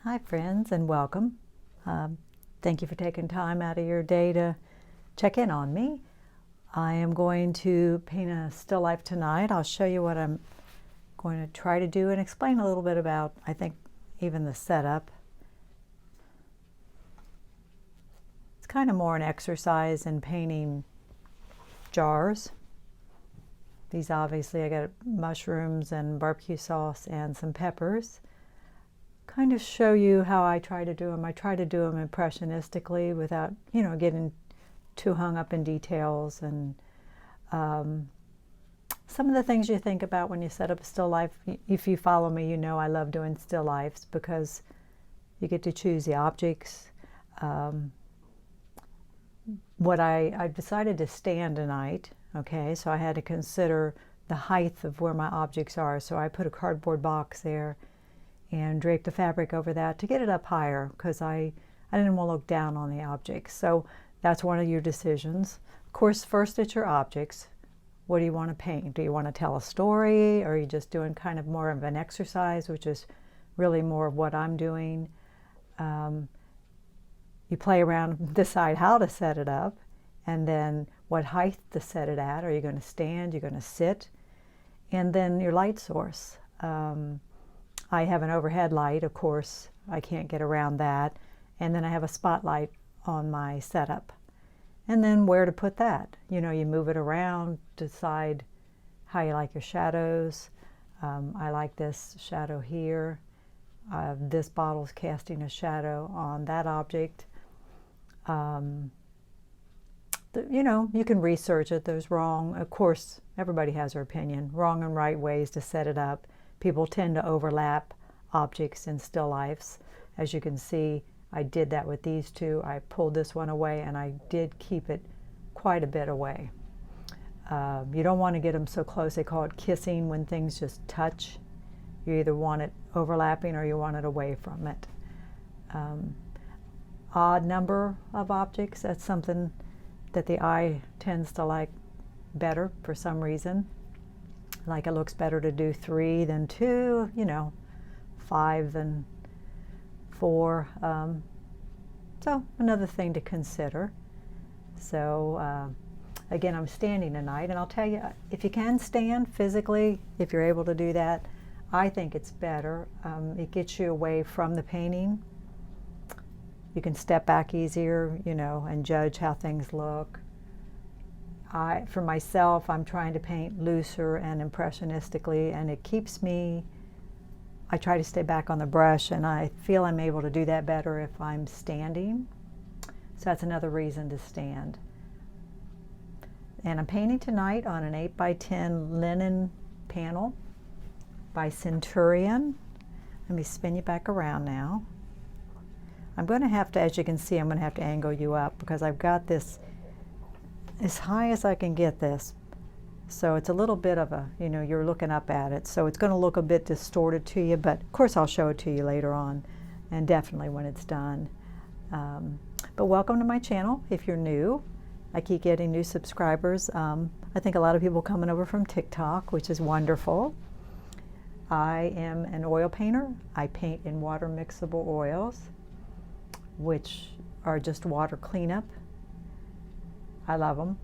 Hi friends, and welcome. Thank you for taking time out of your day to check in on me. I am going to paint a still life tonight. I'll show you what I'm going to try to do and explain a little bit about, I think, even the setup. It's kind of more an exercise in painting jars. These obviously, I got mushrooms and barbecue sauce and some peppers. Kind of show you how I try to do them. I try to do them impressionistically without, getting too hung up in details. And some of the things you think about when you set up a still life, if you follow me, you know I love doing still lifes because you get to choose the objects. I've decided to stand tonight, okay, so I had to consider the height of where my objects are. So I put a cardboard box there and drape the fabric over that to get it up higher because I didn't want to look down on the objects. So that's one of your decisions. Of course, first it's your objects. What do you want to paint? Do you want to tell a story, or are you just doing kind of more of an exercise, which is really more of what I'm doing? You play around, decide how to set it up, and then what height to set it at. Are you going to stand? You're going to sit? And then your light source. I have an overhead light, of course, I can't get around that. And then I have a spotlight on my setup. And then where to put that. You move it around, decide how you like your shadows. I like this shadow here. This bottle's casting a shadow on that object. You can research it. There's wrong. Of course, everybody has their opinion. Wrong and right ways to set it up. People tend to overlap objects in still lifes. As you can see, I did that with these two. I pulled this one away and I did keep it quite a bit away. You don't want to get them so close. They call it kissing when things just touch. You either want it overlapping or you want it away from it. Odd number of objects, that's something that the eye tends to like better for some reason. Like it looks better to do 3 than 2, 5 than 4. So another thing to consider. So again, I'm standing tonight, and I'll tell you, if you can stand physically, if you're able to do that, I think it's better. It gets you away from the painting. You can step back easier, and judge how things look. For myself, I'm trying to paint looser and impressionistically, and it keeps me, I try to stay back on the brush, and I feel I'm able to do that better if I'm standing. So that's another reason to stand. And I'm painting tonight on an 8x10 linen panel by Centurion. Let me spin you back around now. I'm going to have to, as you can see, I'm going to have to angle you up because I've got this as high as I can get this. So it's a little bit of a, you're looking up at it. So it's going to look a bit distorted to you, but of course I'll show it to you later on, and definitely when it's done. But welcome to my channel if you're new. I keep getting new subscribers. I think a lot of people coming over from TikTok, which is wonderful. I am an oil painter. I paint in water mixable oils, which are just water cleanup. I love them.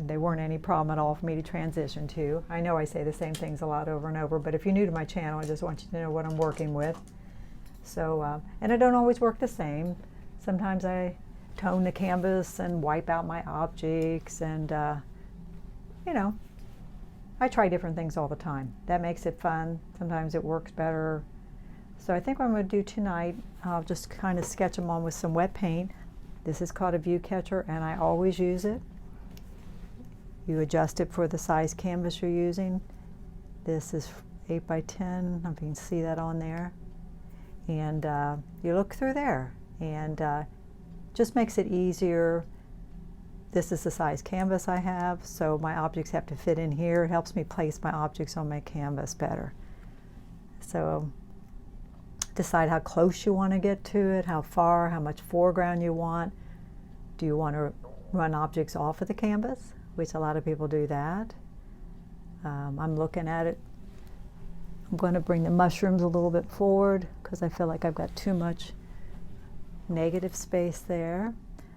They weren't any problem at all for me to transition to. I know I say the same things a lot over and over, but if you're new to my channel, I just want you to know what I'm working with. So, and I don't always work the same. Sometimes I tone the canvas and wipe out my objects, and I try different things all the time. That makes it fun. Sometimes it works better. So I think what I'm going to do tonight, I'll just kind of sketch them on with some wet paint. This is called a view catcher, and I always use it. You adjust it for the size canvas you're using. This is 8x10, I don't know if you can see that on there. And you look through there, and just makes it easier. This is the size canvas I have, so my objects have to fit in here. It helps me place my objects on my canvas better. So decide how close you want to get to it, how far, how much foreground you want. Do you want to run objects off of the canvas, which a lot of people do that. I'm looking at it. I'm going to bring the mushrooms a little bit forward because because I feel like I've got too much negative space there.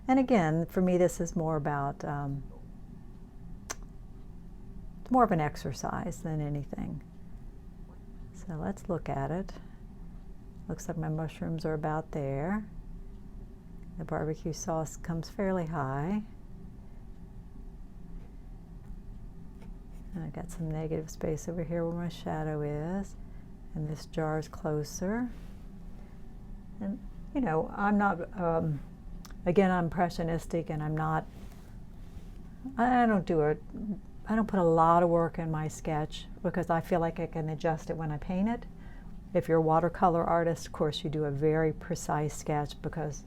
And again, for me, this is more about, more of an exercise than anything. So let's look at it. Looks like my mushrooms are about there. The barbecue sauce comes fairly high. And I got some negative space over here where my shadow is. And this jar is closer. And, you know, I'm not, again, I'm impressionistic, and I don't put a lot of work in my sketch because I feel like I can adjust it when I paint it. If you're a watercolor artist, of course, you do a very precise sketch because,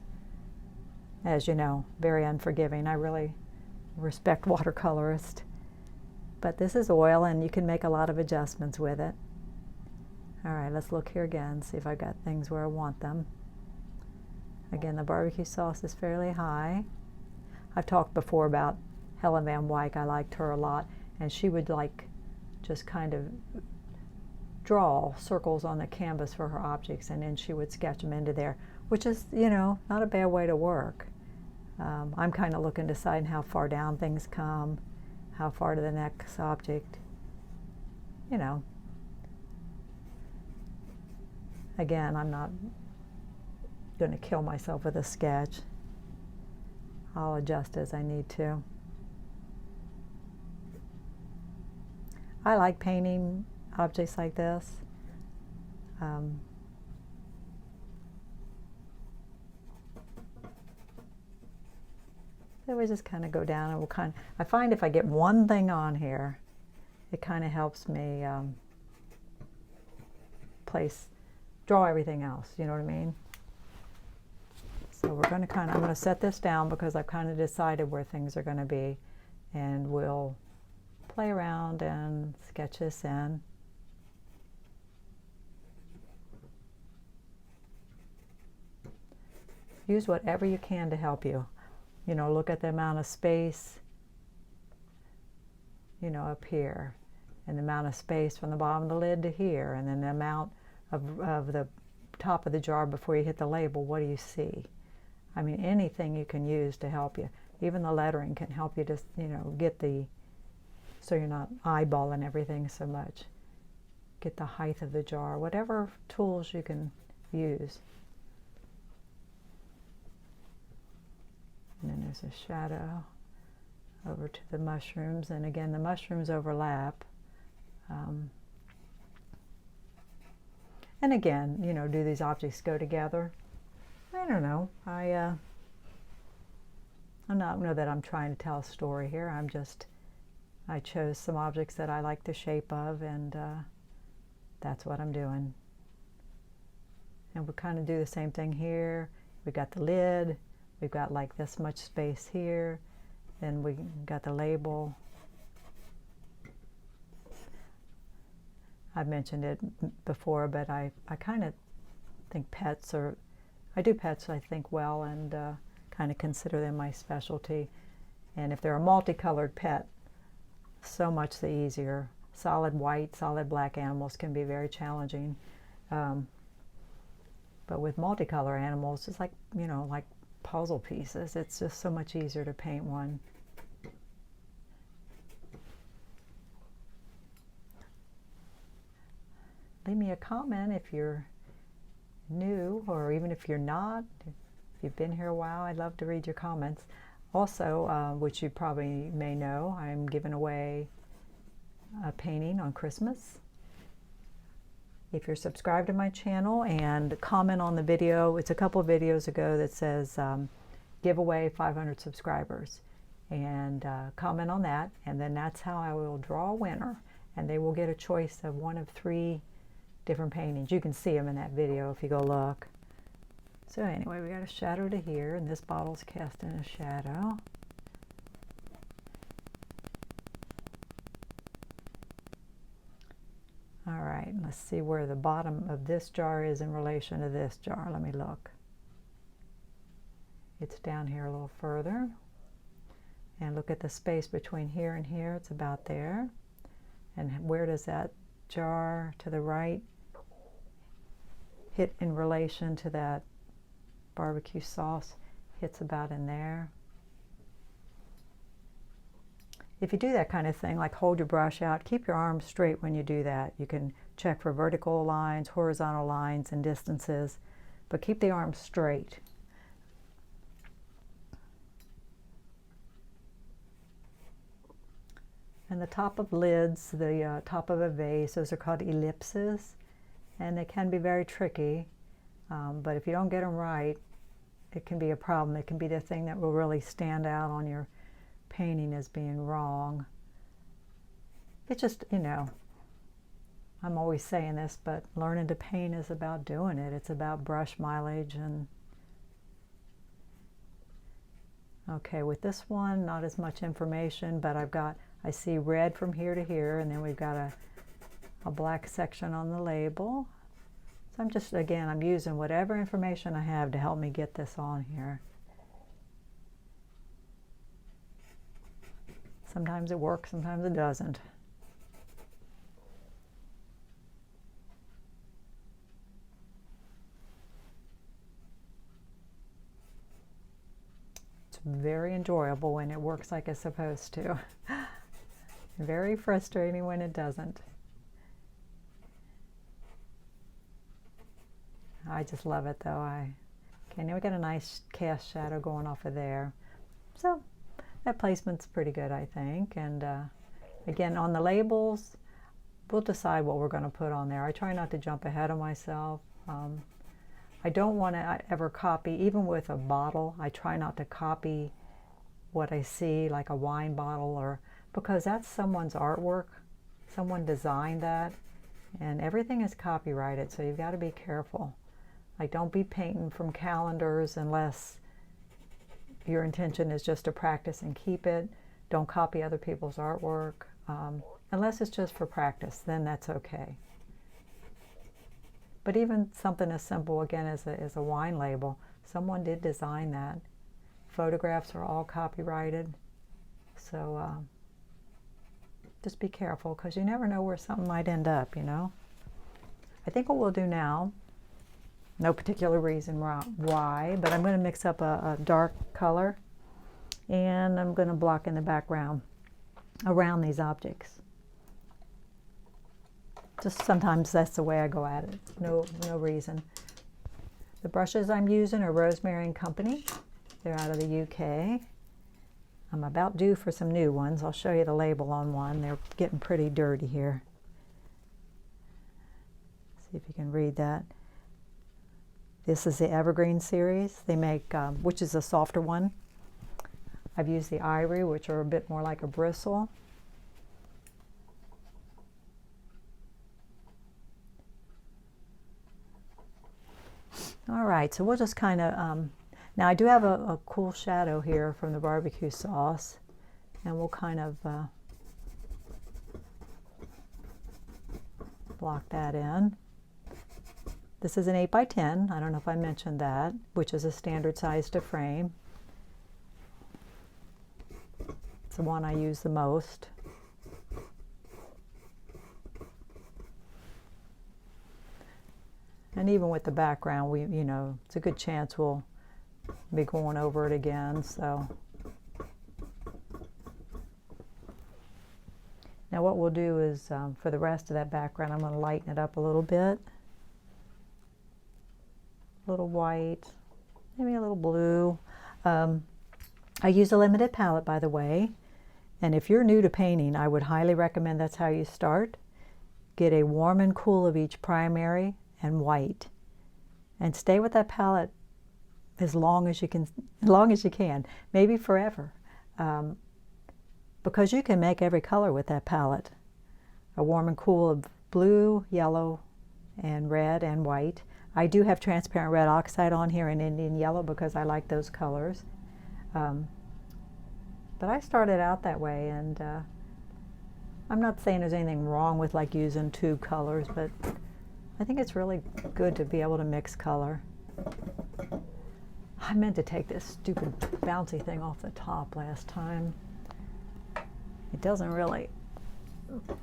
as you know, very unforgiving. I really respect watercolorists. But this is oil, and you can make a lot of adjustments with it. All right, let's look here again, see if I got things where I want them. Again, the barbecue sauce is fairly high. I've talked before about Helen Van Wyck. I liked her a lot, and she would like just kind of draw circles on the canvas for her objects, and then she would sketch them into there, which is, you know, not a bad way to work. I'm kind of looking to decide how far down things come, how far to the next object, you know. Again, I'm not going to kill myself with a sketch. I'll adjust as I need to. I like painting objects like this. So we just kind of go down, and we'll I find if I get one thing on here, it kind of helps me draw everything else, you know what I mean? So we're going to I'm going to set this down because I've kind of decided where things are going to be, and we'll play around and sketch this in. Use whatever you can to help you. You know, look at the amount of space, you know, up here, and the amount of space from the bottom of the lid to here, and then the amount of the top of the jar before you hit the label. What do you see? I mean, anything you can use to help you. Even the lettering can help you just, you know, so you're not eyeballing everything so much. Get the height of the jar, whatever tools you can use. And then there's a shadow over to the mushrooms, and again, the mushrooms overlap. And again, you know, do these objects go together? I don't know. I don't know that I'm trying to tell a story here. I chose some objects that I like the shape of, and that's what I'm doing. And we'll kind of do the same thing here. We've got the lid. We've got like this much space here. Then we got the label. I've mentioned it before, but I kind of think I do pets, I think, well, and kind of consider them my specialty. And if they're a multicolored pet, so much the easier. Solid white, solid black animals can be very challenging. But with multicolor animals, it's like, you know, like puzzle pieces. It's just so much easier to paint one. Leave me a comment if you're new, or even if you're not. If you've been here a while, I'd love to read your comments. Also, which you probably may know, I'm giving away a painting on Christmas. If you're subscribed to my channel and comment on the video, it's a couple of videos ago that says giveaway 500 subscribers, and comment on that, and then that's how I will draw a winner, and they will get a choice of one of 3 different paintings. You can see them in that video if you go look. So anyway, we got a shadow to here, and this bottle's cast in a shadow. All right, let's see where the bottom of this jar is in relation to this jar. Let me look. It's down here a little further. And look at the space between here and here. It's about there. And where does that jar to the right hit in relation to that barbecue sauce hits about in there. If you do that kind of thing, like hold your brush out, keep your arms straight when you do that. You can check for vertical lines, horizontal lines, and distances, but keep the arms straight. And the top of lids, the top of a vase, those are called ellipses, and they can be very tricky, but if you don't get them right, it can be a problem. It can be the thing that will really stand out on your painting as being wrong. It's just, you know, I'm always saying this, but learning to paint is about doing it. It's about brush mileage. And okay, with this one, not as much information, but I see red from here to here, and then we've got a black section on the label. So I'm just, again, I'm using whatever information I have to help me get this on here. Sometimes it works, sometimes it doesn't. It's very enjoyable when it works like it's supposed to. Very frustrating when it doesn't. I just love it though. Okay, now we got a nice cast shadow going off of there. So that placement's pretty good, I think. And again, on the labels, we'll decide what we're going to put on there. I try not to jump ahead of myself. I don't want to ever copy, even with a bottle, I try not to copy what I see, like a wine bottle, or because that's someone's artwork. Someone designed that, and everything is copyrighted, so you've got to be careful. Like, don't be painting from calendars unless your intention is just to practice and keep it. Don't copy other people's artwork. Unless it's just for practice, then that's okay. But even something as simple, again, as a wine label, someone did design that. Photographs are all copyrighted. So just be careful, because you never know where something might end up, you know. I think what we'll do now, no particular reason why, but I'm going to mix up a dark color, and I'm going to block in the background around these objects. Just sometimes that's the way I go at it. No reason. The brushes I'm using are Rosemary & Company. They're out of the UK. I'm about due for some new ones. I'll show you the label on one. They're getting pretty dirty here. See if you can read that. This is the Evergreen series. They make, which is a softer one. I've used the Ivory, which are a bit more like a bristle. All right, so we'll just kind of, now I do have a cool shadow here from the barbecue sauce, and we'll kind of block that in. This is an 8x10, I don't know if I mentioned that, which is a standard size to frame. It's the one I use the most. And even with the background, you know, it's a good chance we'll be going over it again. So now what we'll do is, for the rest of that background, I'm going to lighten it up a little bit. A little white, maybe a little blue. I use a limited palette, by the way. And if you're new to painting, I would highly recommend that's how you start. Get a warm and cool of each primary and white, and stay with that palette as long as you can, maybe forever, because you can make every color with that palette. A warm and cool of blue, yellow, and red and white. I do have transparent red oxide on here and Indian yellow because I like those colors. But I started out that way, and I'm not saying there's anything wrong with like using two colors, but I think it's really good to be able to mix color. I meant to take this stupid bouncy thing off the top last time. It doesn't really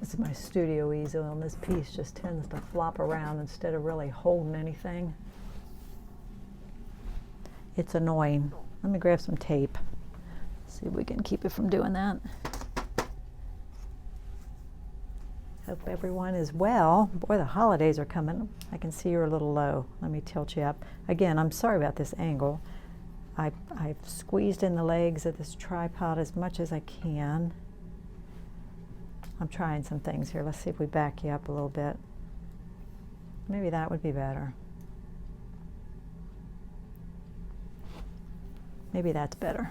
This is my studio easel, and this piece just tends to flop around instead of really holding anything. It's annoying. Let me grab some tape. See if we can keep it from doing that. Hope everyone is well. Boy, the holidays are coming. I can see you're a little low. Let me tilt you up. Again, I'm sorry about this angle. I've squeezed in the legs of this tripod as much as I can. I'm trying some things here. Let's see if we back you up a little bit. Maybe that would be better. Maybe that's better.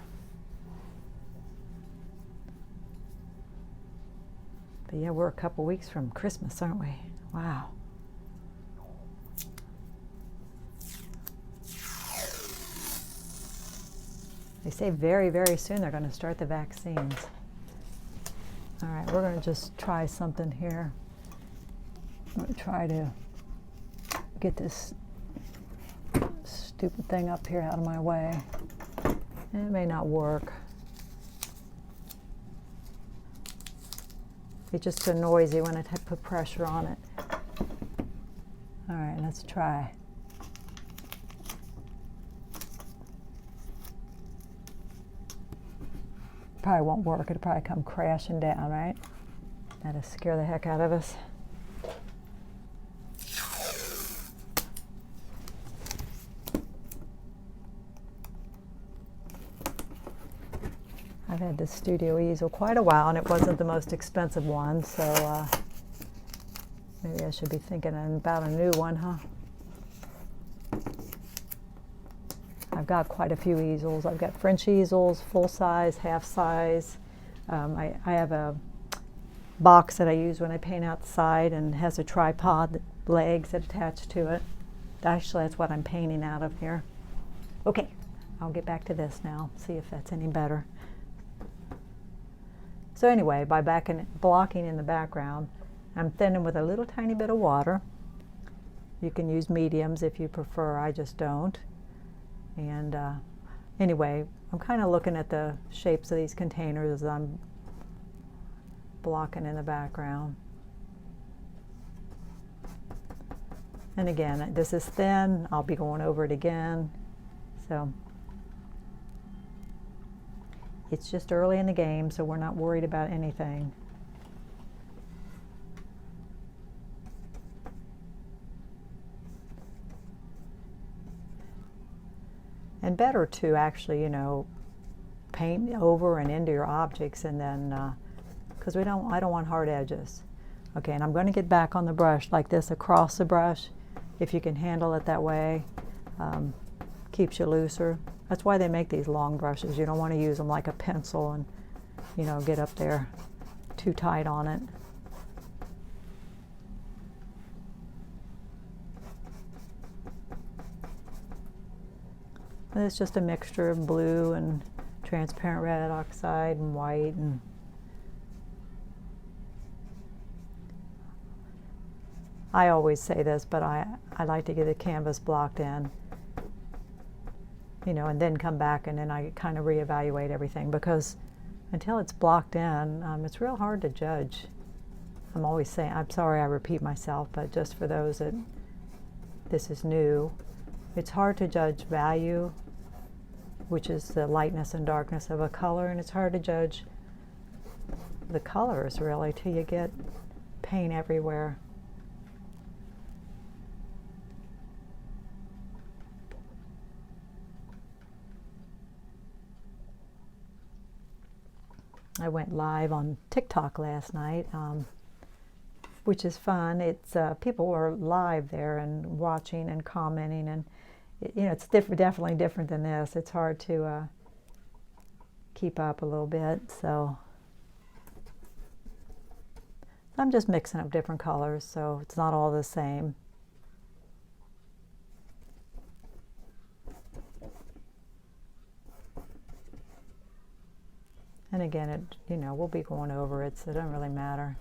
But yeah, we're a couple weeks from Christmas, aren't we? Wow. They say very, very soon they're going to start the vaccines. All right, we're going to just try something here. I'm going to try to get this stupid thing up here out of my way. It may not work. It's just so noisy when I put pressure on it. All right, let's try. Probably won't work. It'll probably come crashing down, right? That'll scare the heck out of us. I've had this studio easel quite a while, and it wasn't the most expensive one, so maybe I should be thinking about a new one, huh? I've got quite a few easels. I've got French easels, full size, half size. I have a box that I use when I paint outside and has a tripod legs that attach to it. Actually, that's what I'm painting out of here. Okay, I'll get back to this now, see if that's any better. So anyway, by blocking in the background, I'm thinning with a little tiny bit of water. You can use mediums if you prefer, I just don't. And anyway, I'm kind of looking at the shapes of these containers as I'm blocking in the background. And again, this is thin. I'll be going over it again. So it's just early in the game, so we're not worried about anything. And better to actually, you know, paint over and into your objects, and then, because I don't want hard edges. Okay, and I'm going to get back on the brush like this across the brush, if you can handle it that way. Keeps you looser. That's why they make these long brushes. You don't want to use them like a pencil and, you know, get up there too tight on it. And it's just a mixture of blue and transparent red oxide and white. And I always say this, but I like to get the canvas blocked in, you know, and then come back and then I kind of reevaluate everything, because until it's blocked in, it's real hard to judge. I'm always saying, I'm sorry I repeat myself, but just for those that this is new, it's hard to judge value, which is the lightness and darkness of a color, and it's hard to judge the colors really till you get paint everywhere. I went live on TikTok last night, which is fun. It's people were live there and watching and commenting, and you know, it's definitely different than this. It's hard to keep up a little bit, so I'm just mixing up different colors, so it's not all the same. And again, it, you know, we'll be going over it, so it doesn't really matter.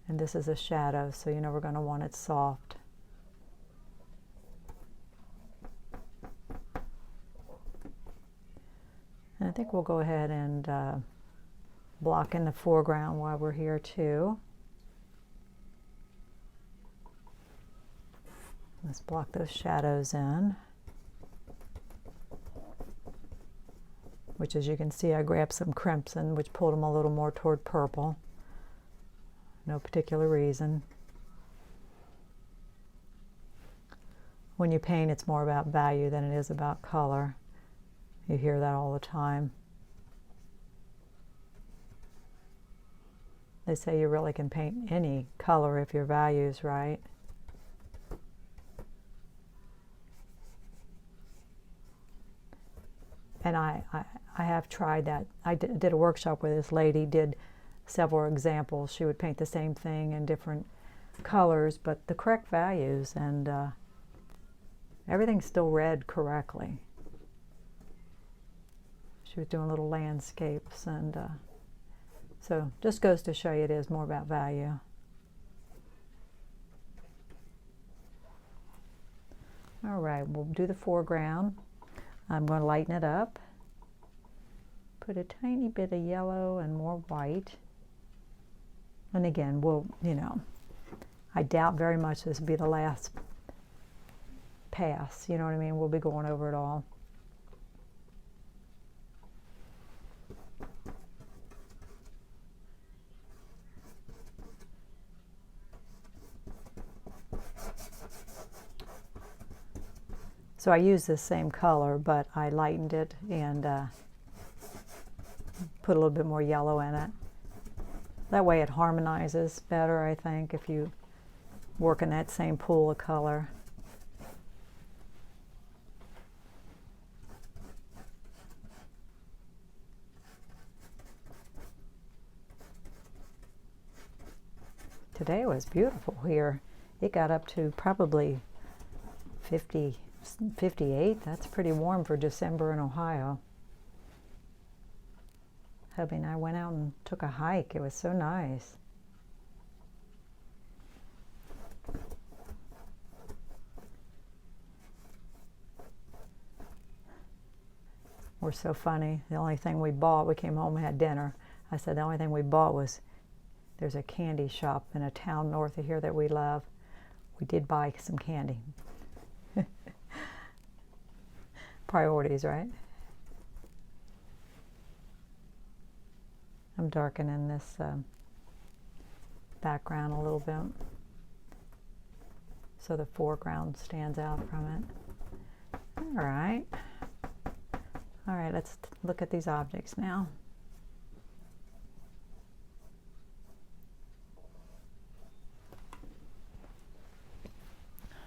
And this is a shadow, so you know we're going to want it soft. And I think we'll go ahead and block in the foreground while we're here too. Let's block those shadows in. Which, as you can see, I grabbed some crimson, which pulled them a little more toward purple. No particular reason. When you paint, it's more about value than it is about color. You hear that all the time. They say you really can paint any color if your value is right. And I have tried that. I did a workshop where this lady did several examples. She would paint the same thing in different colors, but the correct values, and everything still read correctly. She was doing little landscapes, and so just goes to show you it is more about value. All right, we'll do the foreground. I'm going to lighten it up. Put a tiny bit of yellow and more white. And again, we'll, I doubt very much this will be the last pass. You know what I mean? We'll be going over it all. So I used the same color, but I lightened it and put a little bit more yellow in it. That way it harmonizes better, I think, if you work in that same pool of color. Today was beautiful here. It got up to probably 58. That's pretty warm for December in Ohio. Hubby and I went out and took a hike. It was so nice. We're so funny. The only thing we bought, we came home and had dinner. I said the only thing we bought was, there's a candy shop in a town north of here that we love. We did buy some candy. Priorities, right? I'm darkening this background a little bit so the foreground stands out from it. All right. All right, let's look at these objects now.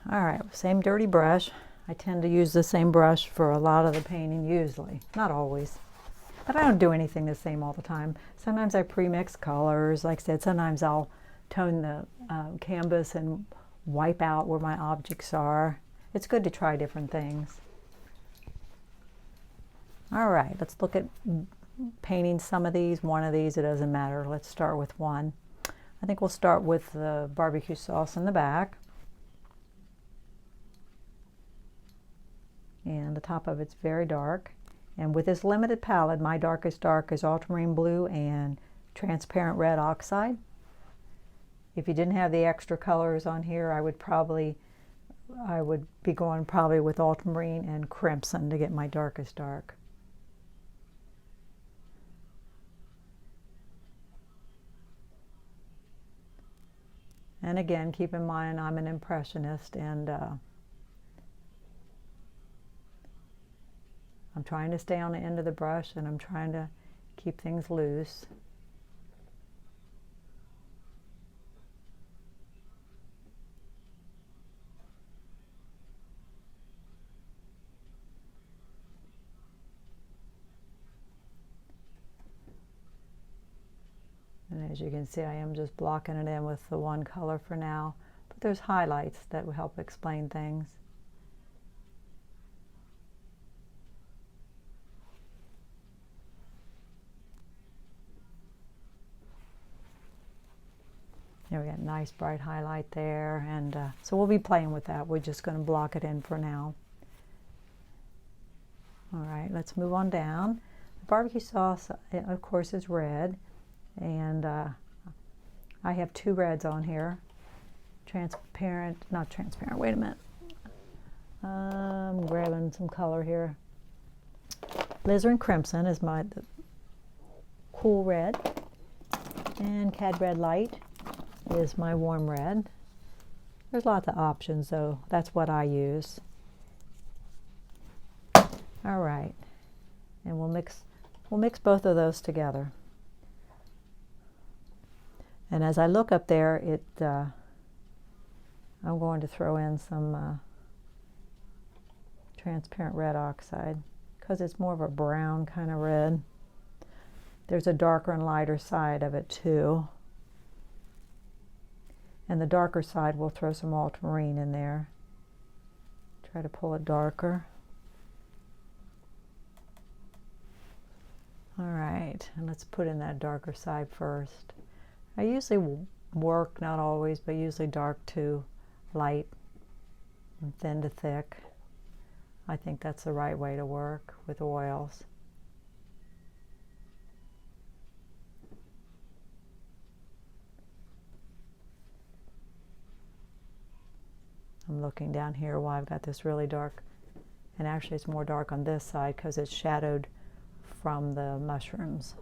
All right, same dirty brush. I tend to use the same brush for a lot of the painting usually, not always. But I don't do anything the same all the time. Sometimes I pre-mix colors. Like I said, sometimes I'll tone the canvas and wipe out where my objects are. It's good to try different things. All right, let's look at painting some of these. One of these, it doesn't matter. Let's start with one. I think we'll start with the barbecue sauce in the back. And the top of it's very dark. And with this limited palette, my darkest dark is ultramarine blue and transparent red oxide. If you didn't have the extra colors on here, I would be going probably with ultramarine and crimson to get my darkest dark. And again, keep in mind I'm an impressionist, and I'm trying to stay on the end of the brush, and I'm trying to keep things loose. And as you can see, I am just blocking it in with the one color for now, but there's highlights that will help explain things. There we got a nice bright highlight there, and so we'll be playing with that. We're just going to block it in for now. All right, let's move on down. The barbecue sauce, of course, is red, And I have two reds on here. Transparent, not transparent, wait a minute. I'm grabbing some color here. Alizarin Crimson is my cool red, and Cad Red Light is my warm red. There's lots of options, though. That's what I use. All right, and we'll mix both of those together. And as I look up there, I'm going to throw in some transparent red oxide because it's more of a brown kind of red. There's a darker and lighter side of it too. And the darker side, we'll throw some ultramarine in there. Try to pull it darker. All right, and let's put in that darker side first. I usually work, not always, but usually dark to light and thin to thick. I think that's the right way to work with oils. I'm looking down here while I've got this really dark, and actually it's more dark on this side because it's shadowed from the mushrooms.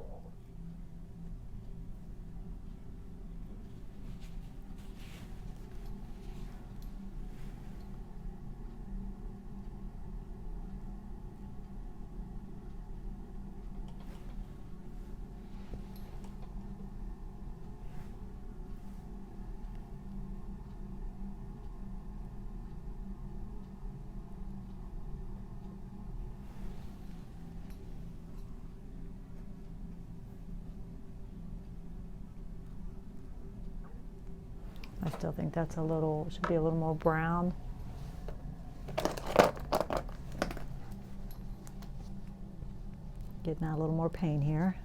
I still think that's should be a little more brown. Getting out a little more paint here.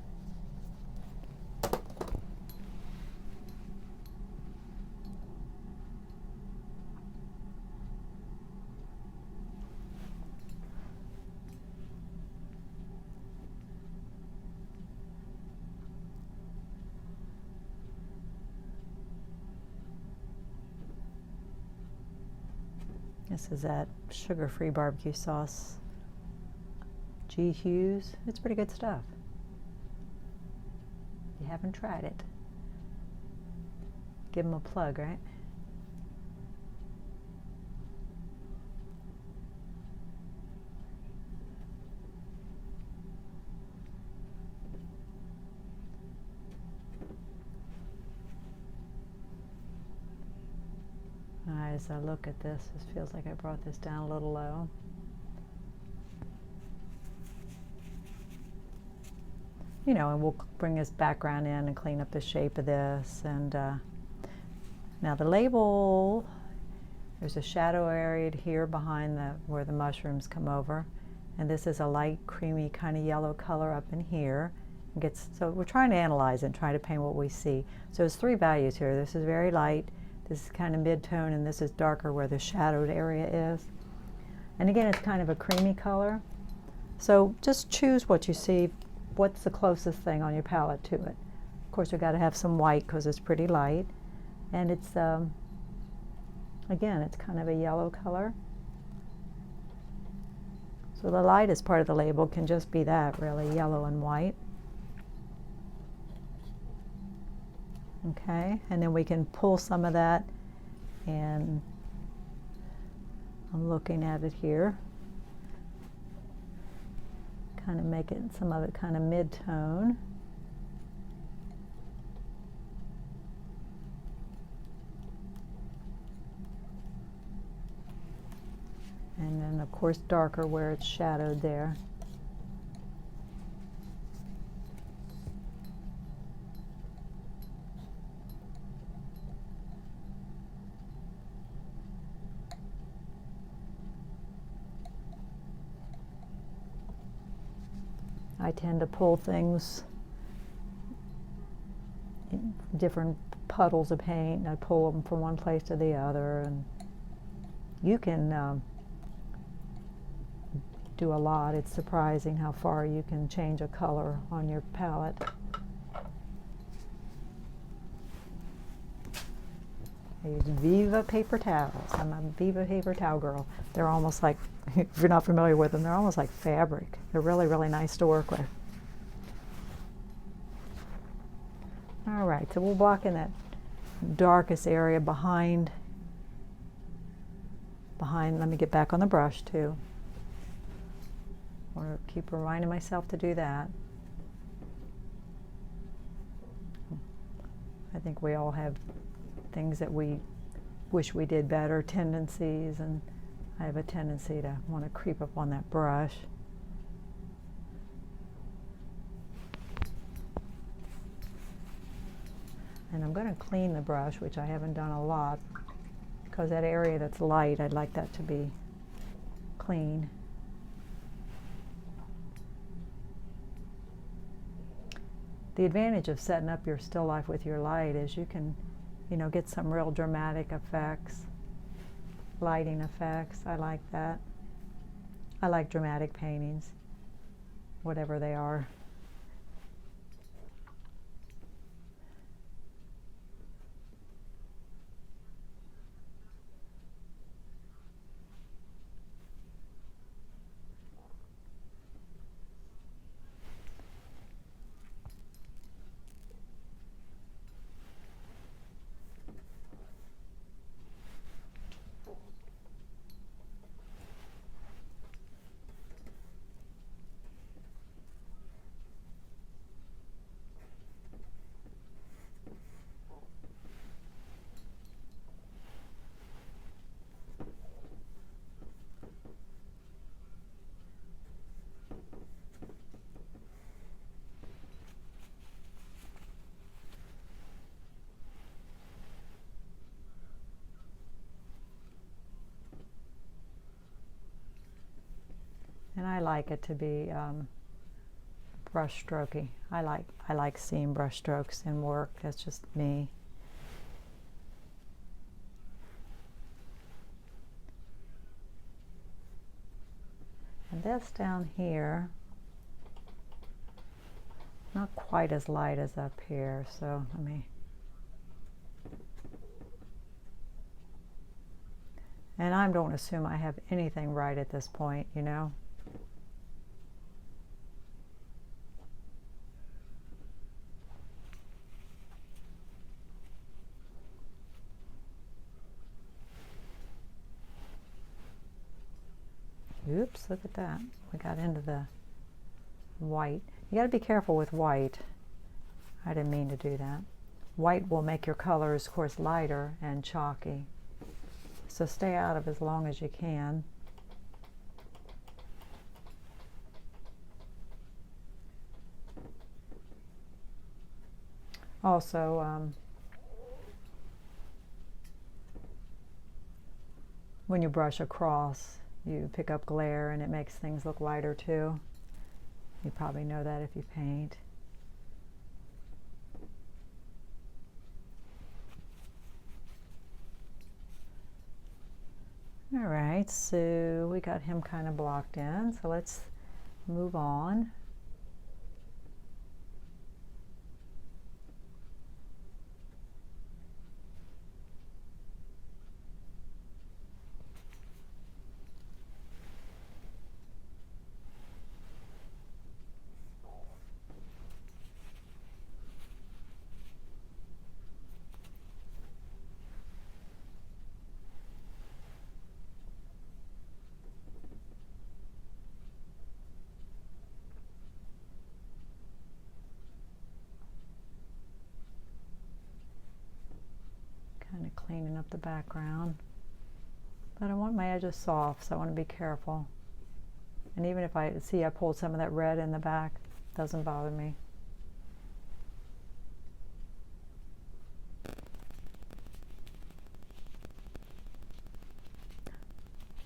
This is that sugar-free barbecue sauce, G. Hughes. It's pretty good stuff. If you haven't tried it, give them a plug, right? As I look at this, it feels like I brought this down a little low. You know, and we'll bring this background in and clean up the shape of this. And now the label, there's a shadow area here behind where the mushrooms come over. And this is a light, creamy kind of yellow color up in here. So we're trying to analyze it and try to paint what we see. So there's three values here. This is very light. This is kind of mid-tone, and this is darker where the shadowed area is. And again, it's kind of a creamy color. So just choose what you see, what's the closest thing on your palette to it. Of course, we've got to have some white because it's pretty light. And it's, again, it's kind of a yellow color. So the lightest part of the label can just be that, really, yellow and white. Okay, and then we can pull some of that, and I'm looking at it here, kind of make it, some of it kind of mid-tone. And then of course darker where it's shadowed there. I tend to pull things in different puddles of paint, and I pull them from one place to the other, and you can do a lot. It's surprising how far you can change a color on your palette. I use Viva paper towels. I'm a Viva paper towel girl. They're almost like, if you're not familiar with them, they're almost like fabric. They're really, really nice to work with. All right, so we'll block in that darkest area behind, let me get back on the brush too. I want to keep reminding myself to do that. I think we all have things that we wish we did better, tendencies, and I have a tendency to want to creep up on that brush. And I'm going to clean the brush, which I haven't done a lot, because that area that's light, I'd like that to be clean. The advantage of setting up your still life with your light is you can, get some real dramatic effects, lighting effects. I like that. I like dramatic paintings, whatever they are. And I like it to be brush strokey. I like seeing brush strokes in work. That's just me. And this down here, not quite as light as up here, so let me. And I don't assume I have anything right at this point, Oops, look at that. We got into the white. You got to be careful with white. I didn't mean to do that. White will make your colors, of course, lighter and chalky. So stay out of as long as you can. Also, when you brush across, you pick up glare and it makes things look lighter too. You probably know that if you paint. All right, so we got him kind of blocked in, so let's move on. Kind of cleaning up the background. But I want my edges soft, so I want to be careful. And even if I pulled some of that red in the back, it doesn't bother me.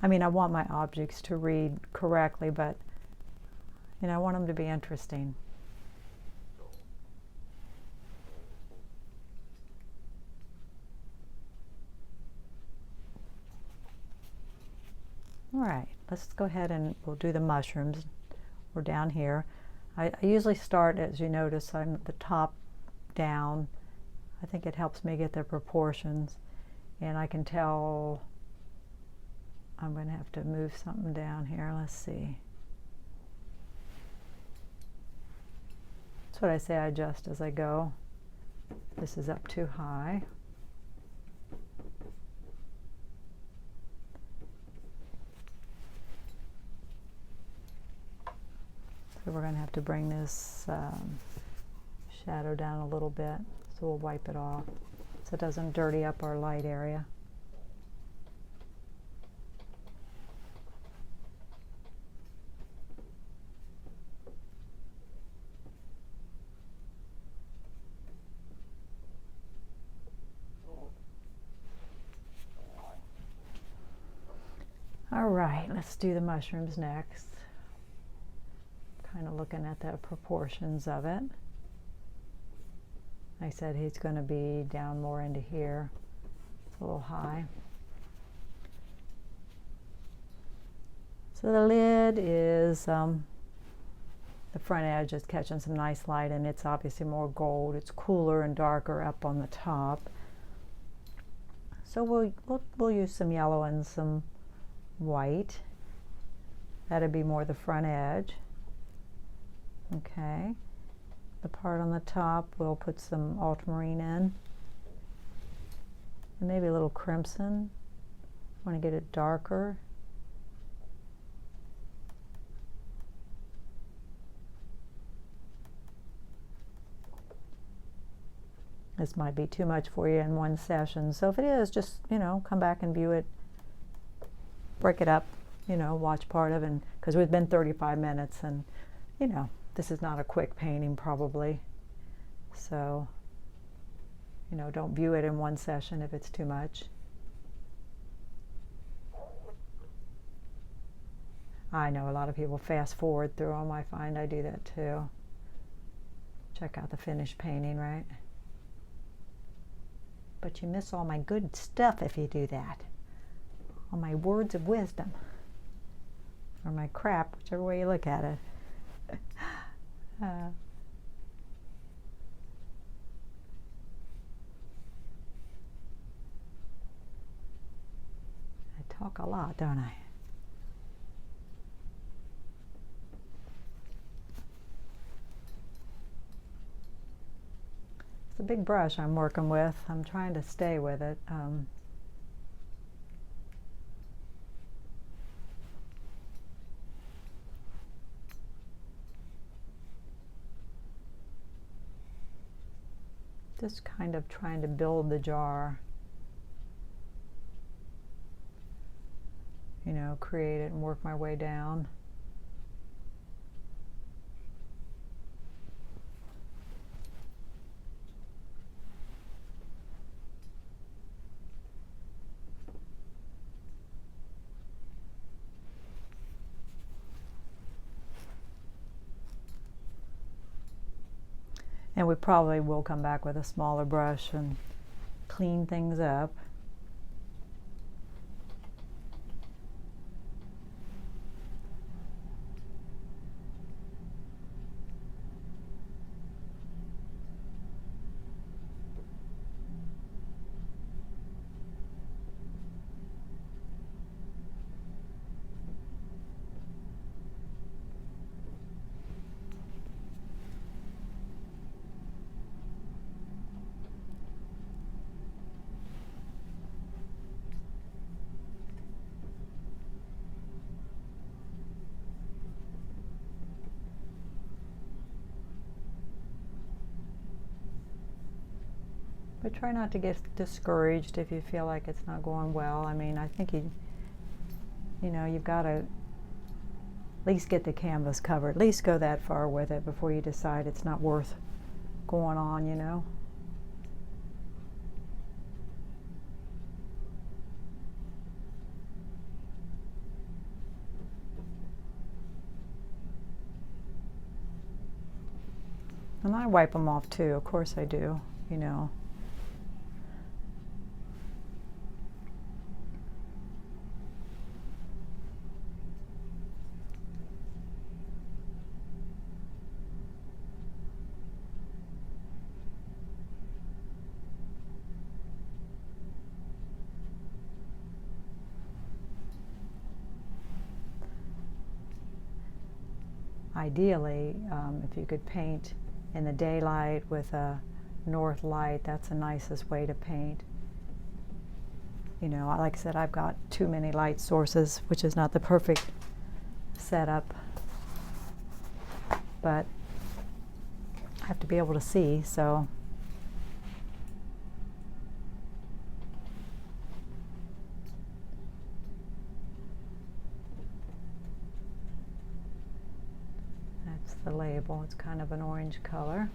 I mean, I want my objects to read correctly, but I want them to be interesting. All right, let's go ahead and we'll do the mushrooms. We're down here. I usually start, as you notice, I'm at the top down. I think it helps me get the proportions. And I can tell I'm going to have to move something down here. Let's see. That's what I say, I adjust as I go. This is up too high. So we're going to have to bring this shadow down a little bit. So we'll wipe it off so it doesn't dirty up our light area. All right, let's do the mushrooms next. Kind of looking at the proportions of it. I said he's going to be down more into here. It's a little high. So the lid is, the front edge is catching some nice light, and it's obviously more gold. It's cooler and darker up on the top. So we'll use some yellow and some white. That'd be more the front edge. Okay. The part on the top, we'll put some ultramarine in. And maybe a little crimson. Want to get it darker. This might be too much for you in one session. So if it is, just, you know, come back and view it. Break it up, you know, watch part of it, because we've been 35 minutes and, you know, this is not a quick painting probably. So, you know, don't view it in one session if it's too much. I know a lot of people fast forward through them. I find I do that too. Check out the finished painting, right? But you miss all my good stuff if you do that. All my words of wisdom. Or my crap, whichever way you look at it. I talk a lot, don't I? It's a big brush I'm working with. I'm trying to stay with it. Just kind of trying to build the jar. You know, create it and work my way down. And we probably will come back with a smaller brush and clean things up. But try not to get discouraged if you feel like it's not going well. I mean, I think you know, you've got to at least get the canvas covered. At least go that far with it before you decide it's not worth going on, you know. And I wipe them off too, of course I do, you know. ideally, if you could paint in the daylight with a north light, that's the nicest way to paint. You know, like I said, I've got too many light sources, which is not the perfect setup, but I have to be able to see, so that's the label. It's kind of an orange color.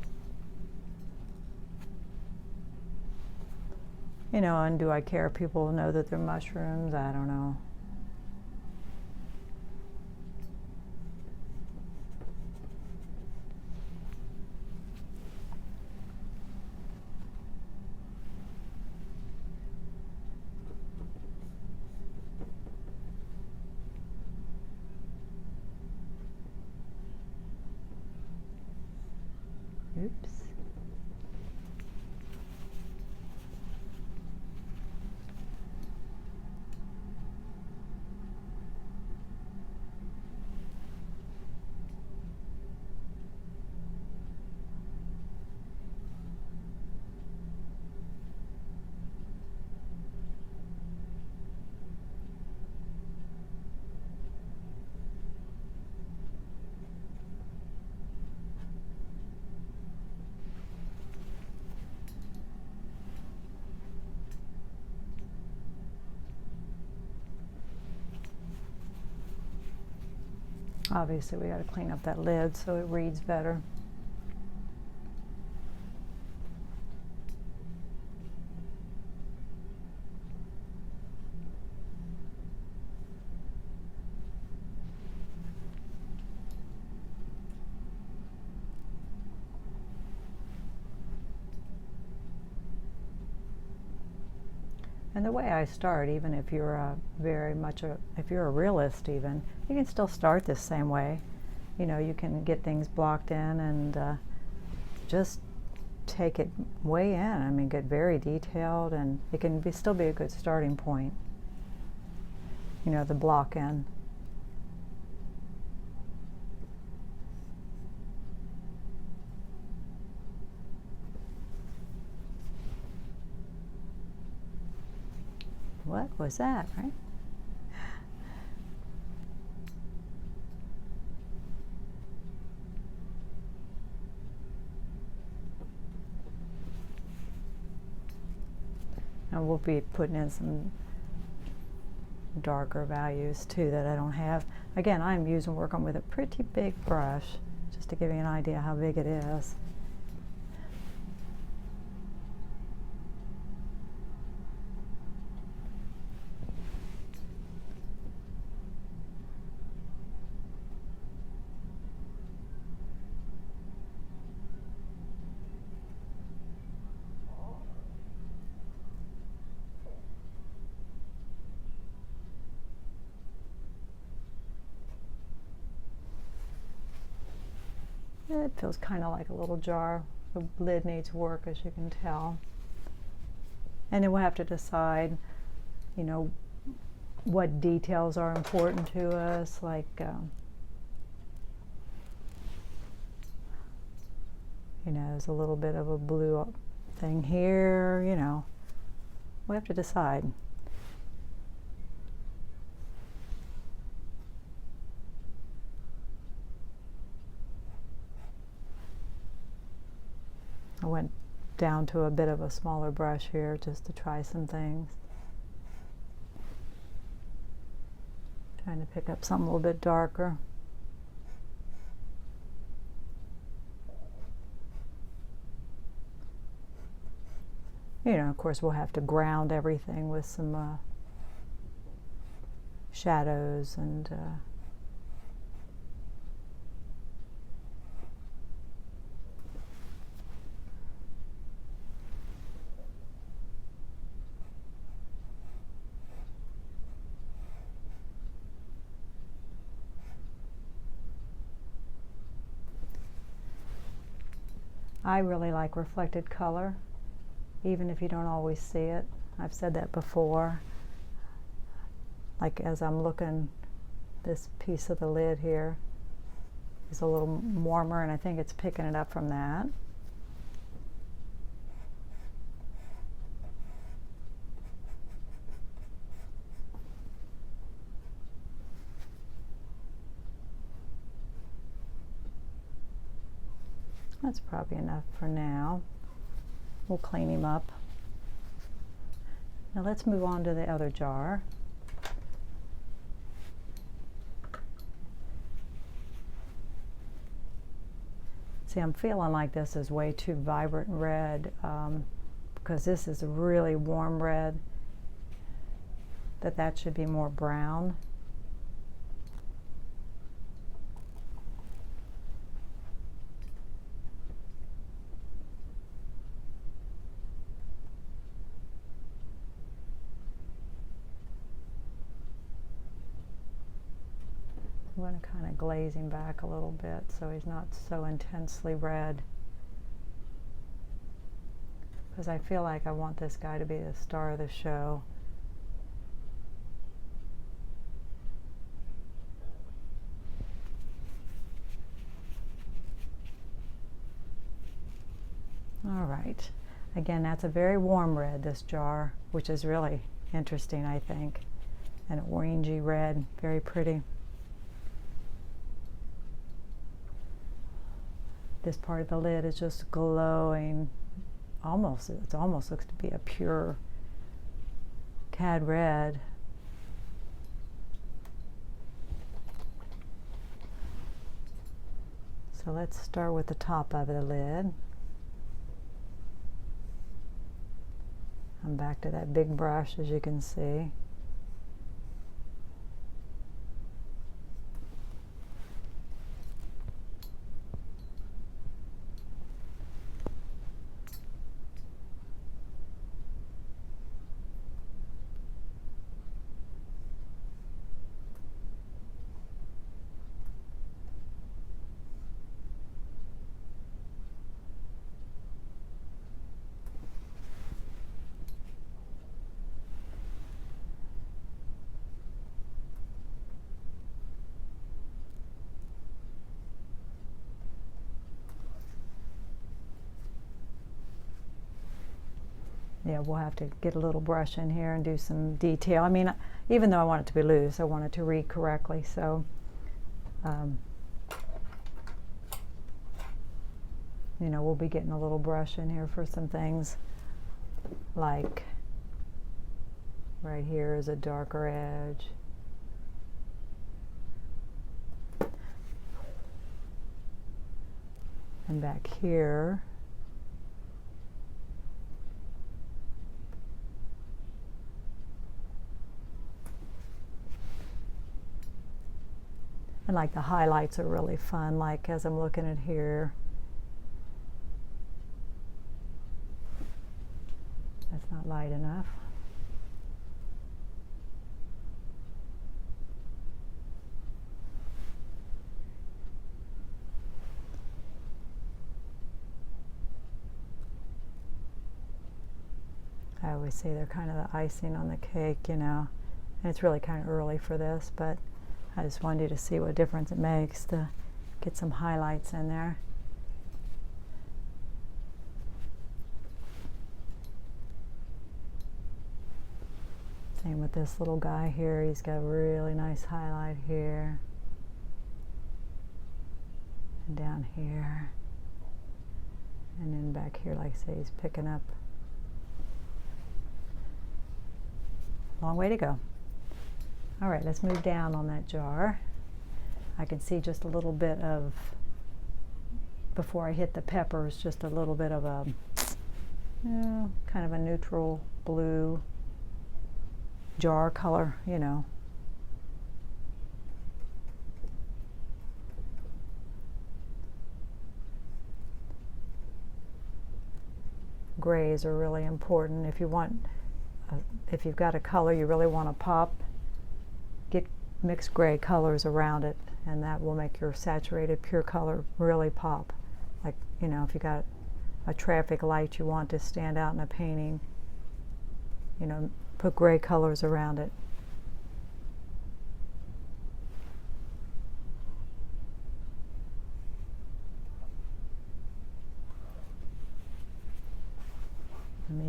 You know, and do I care if people know that they're mushrooms? I don't know. Oops. Obviously, we got to clean up that lid so it reads better. And the way I start, even if you're if you're a realist even, you can still start the same way. You know, you can get things blocked in and just take it way in. I mean, get very detailed, and it can still be a good starting point. You know, the block in. What was that, right? And we'll be putting in some darker values too that I don't have. Again, I'm working with a pretty big brush, just to give you an idea how big it is. It feels kind of like a little jar. The lid needs work, as you can tell. And then we'll have to decide, you know, what details are important to us, like you know, there's a little bit of a blue thing here, you know. We have to decide. I went down to a bit of a smaller brush here just to try some things. Trying to pick up something a little bit darker. You know, of course, we'll have to ground everything with some shadows and I really like reflected color, even if you don't always see it. I've said that before. Like as I'm looking this piece of the lid here, is a little warmer, and I think it's picking it up from that. That's probably enough for now. We'll clean him up. Now let's move on to the other jar. See, I'm feeling like this is way too vibrant red because this is a really warm red, that should be more brown. I'm going to kind of glaze him back a little bit so he's not so intensely red, because I feel like I want this guy to be the star of the show. All right, again, that's a very warm red, this jar, which is really interesting, I think. An orangey red, very pretty. This part of the lid is just glowing. It almost looks to be a pure cad red. So let's start with the top of the lid. I'm back to that big brush, as you can see. Yeah, we'll have to get a little brush in here and do some detail. I mean, even though I want it to be loose, I want it to read correctly. So, you know, we'll be getting a little brush in here for some things, like right here is a darker edge. And back here, and like the highlights are really fun, like as I'm looking at here. That's not light enough. I always say they're kind of the icing on the cake, you know. And it's really kind of early for this, but I just wanted you to see what difference it makes to get some highlights in there. Same with this little guy here. He's got a really nice highlight here. And down here. And then back here, like I say, he's picking up. Long way to go. All right, let's move down on that jar. I can see just a little bit of, before I hit the peppers, just a little bit of a, kind of a neutral blue jar color, you know. Grays are really important. If you want, if you've got a color you really want to pop, get mixed gray colors around it, and that will make your saturated pure color really pop. Like, you know, if you got a traffic light you want to stand out in a painting, you know, put gray colors around it.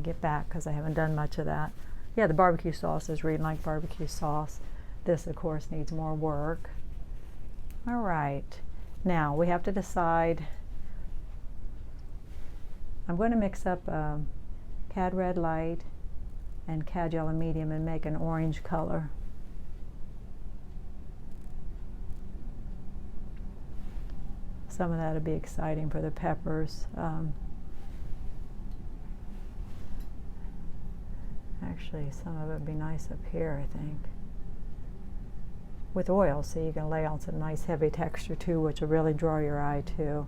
me get back because I haven't done much of that. Yeah, the barbecue sauce is reading like barbecue sauce. This, of course, needs more work. All right, now we have to decide. I'm going to mix up Cad Red Light and Cad Yellow Medium and make an orange color. Some of that would be exciting for the peppers. Actually, some of it would be nice up here, I think. With oil, so you can lay on some nice heavy texture too, which will really draw your eye too.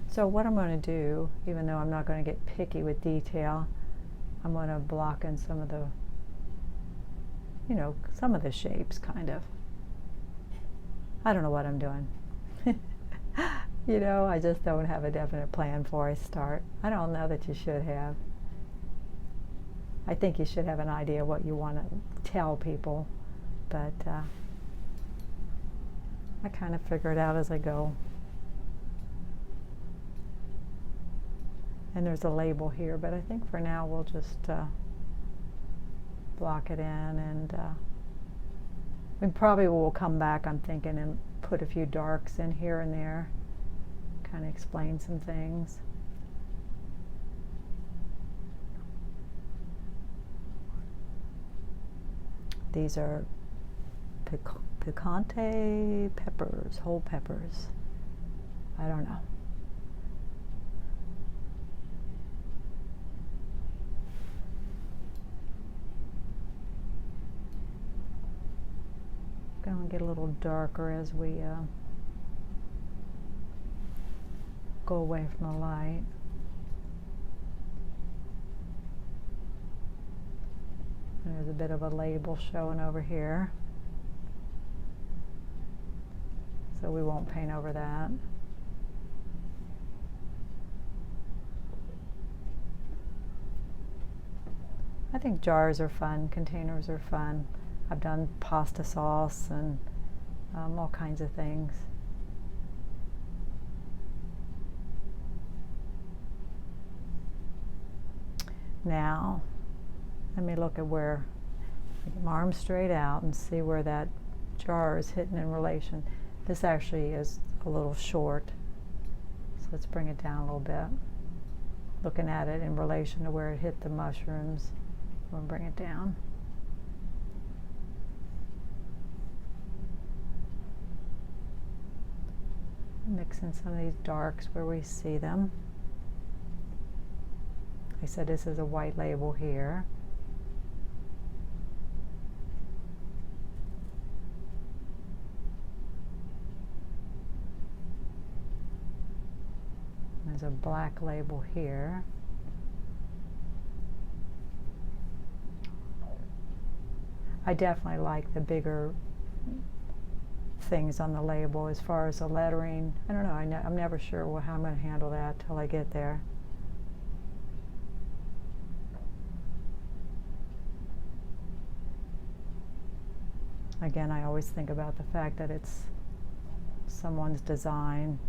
So what I'm going to do, even though I'm not going to get picky with detail, I'm going to block in some of the, you know, some of the shapes, kind of. I don't know what I'm doing. You know, I just don't have a definite plan before I start. I don't know that you should have. I think you should have an idea what you want to tell people, but I kind of figure it out as I go. And there's a label here, but I think for now we'll just block it in, and we probably will come back, I'm thinking, and put a few darks in here and there, kind of explain some things. These are picante peppers, whole peppers. I don't know. Going to get a little darker as we go away from the light. And there's a bit of a label showing over here, so we won't paint over that. I think jars are fun, containers are fun. I've done pasta sauce and all kinds of things. Now, let me look at where, get my arm straight out and see where that jar is hitting in relation. This actually is a little short, so let's bring it down a little bit. Looking at it in relation to where it hit the mushrooms, we'll bring it down. Mix in some of these darks where we see them. I said this is a white label here. There's a black label here. I definitely like the bigger things on the label as far as the lettering. I don't know, I'm never sure how I'm going to handle that till I get there. Again, I always think about the fact that it's someone's design.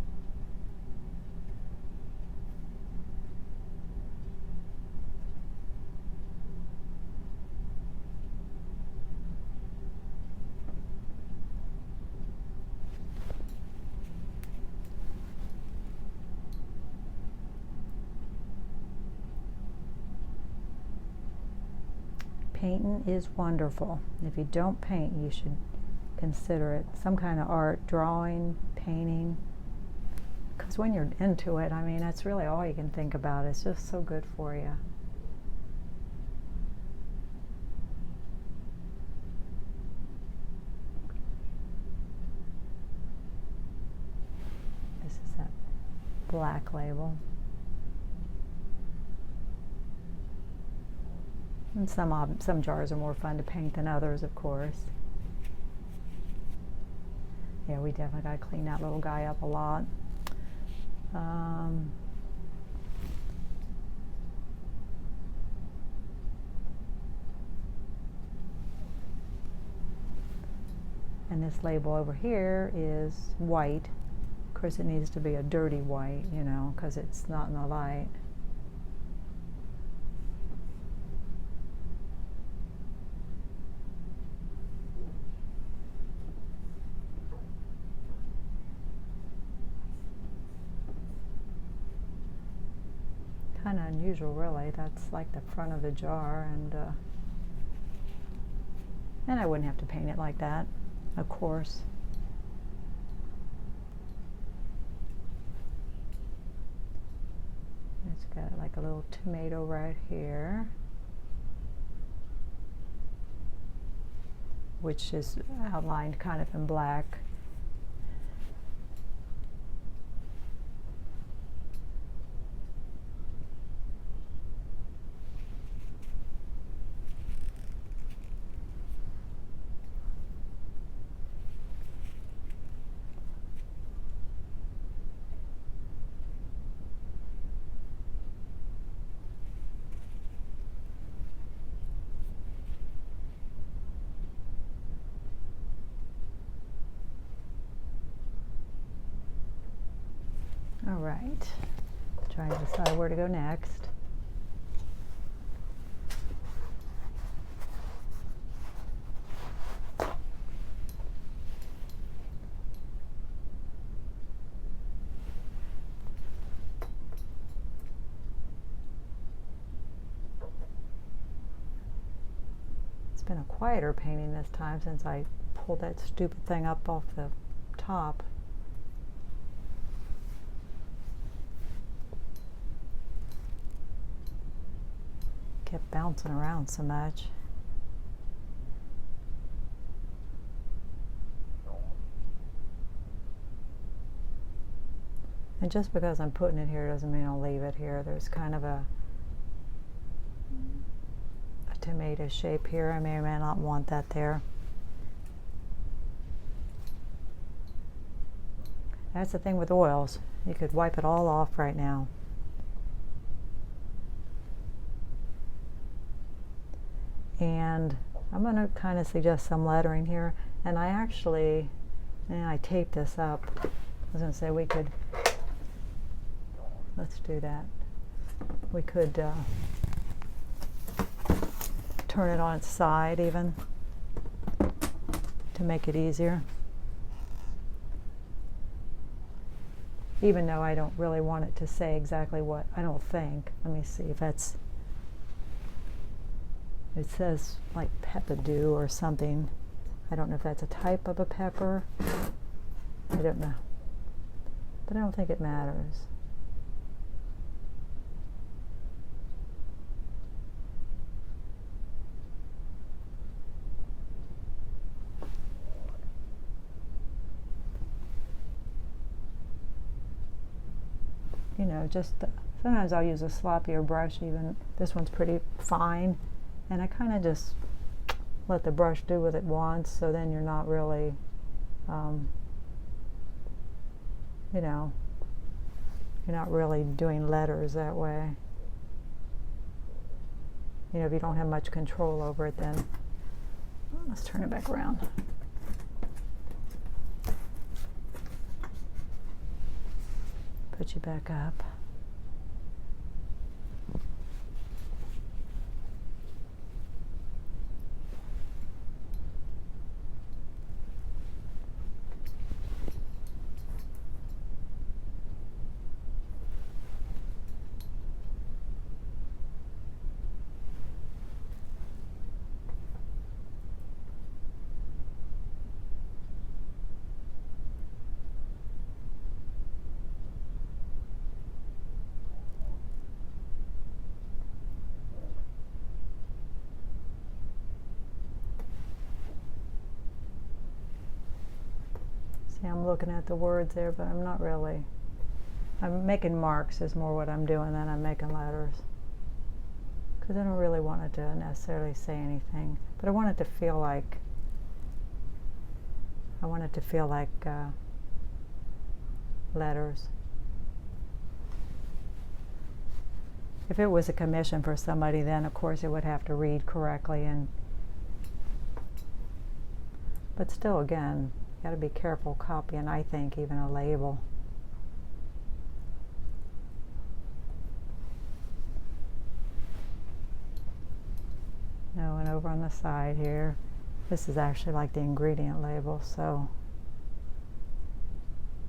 Painting is wonderful. If you don't paint, you should consider it some kind of art, drawing, painting. Because when you're into it, I mean, that's really all you can think about. It's just so good for you. This is that black label. And some jars are more fun to paint than others, of course. Yeah, we definitely got to clean that little guy up a lot. And this label over here is white. Of course, it needs to be a dirty white, you know, because it's not in the light. unusual, really. That's like the front of the jar, and I wouldn't have to paint it like that, of course. It's got like a little tomato right here, which is outlined kind of in black. All right, trying to decide where to go next. It's been a quieter painting this time since I pulled that stupid thing up off the top. Kept bouncing around so much. And just because I'm putting it here doesn't mean I'll leave it here. There's kind of a tomato shape here. I may or may not want that there. That's the thing with oils. You could wipe it all off right now. And I'm going to kind of suggest some lettering here. And I actually, I taped this up. I was going to say we could, let's do that. We could turn it on its side even to make it easier. Even though I don't really want it to say exactly what, I don't think. Let me see if that's, it says like peppadew or something. I don't know if that's a type of a pepper. I don't know. But I don't think it matters. You know, just sometimes I'll use a sloppier brush even. This one's pretty fine. And I kind of just let the brush do what it wants, so then you're not really, you know, you're not really doing letters that way. You know, if you don't have much control over it, then let's turn it back around. Put you back up. I'm looking at the words there, but I'm not really. I'm making marks is more what I'm doing than I'm making letters. Because I don't really want it to necessarily say anything. But I want it to feel like, letters. If it was a commission for somebody, then of course it would have to read correctly. But still, again, got to be careful copying, I think, even a label. No, and over on the side here, this is actually like the ingredient label, so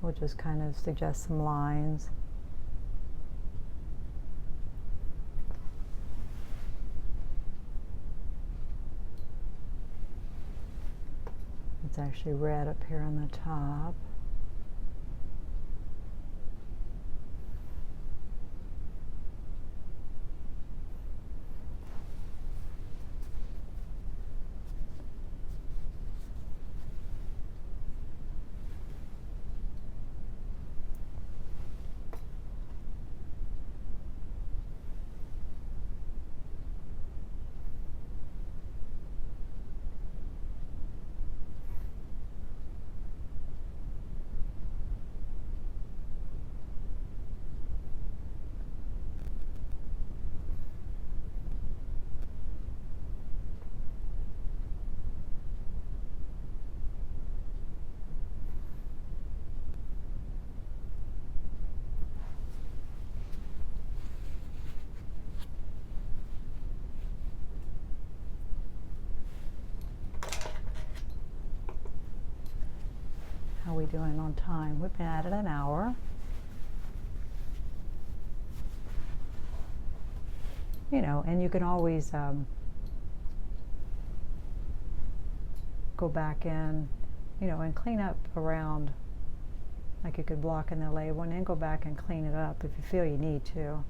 we'll just kind of suggest some lines. It's actually red up here on the top. How are we doing on time? We've been at it an hour. You know, and you can always go back in, you know, and clean up around, like you could block in the label and then go back and clean it up if you feel you need to.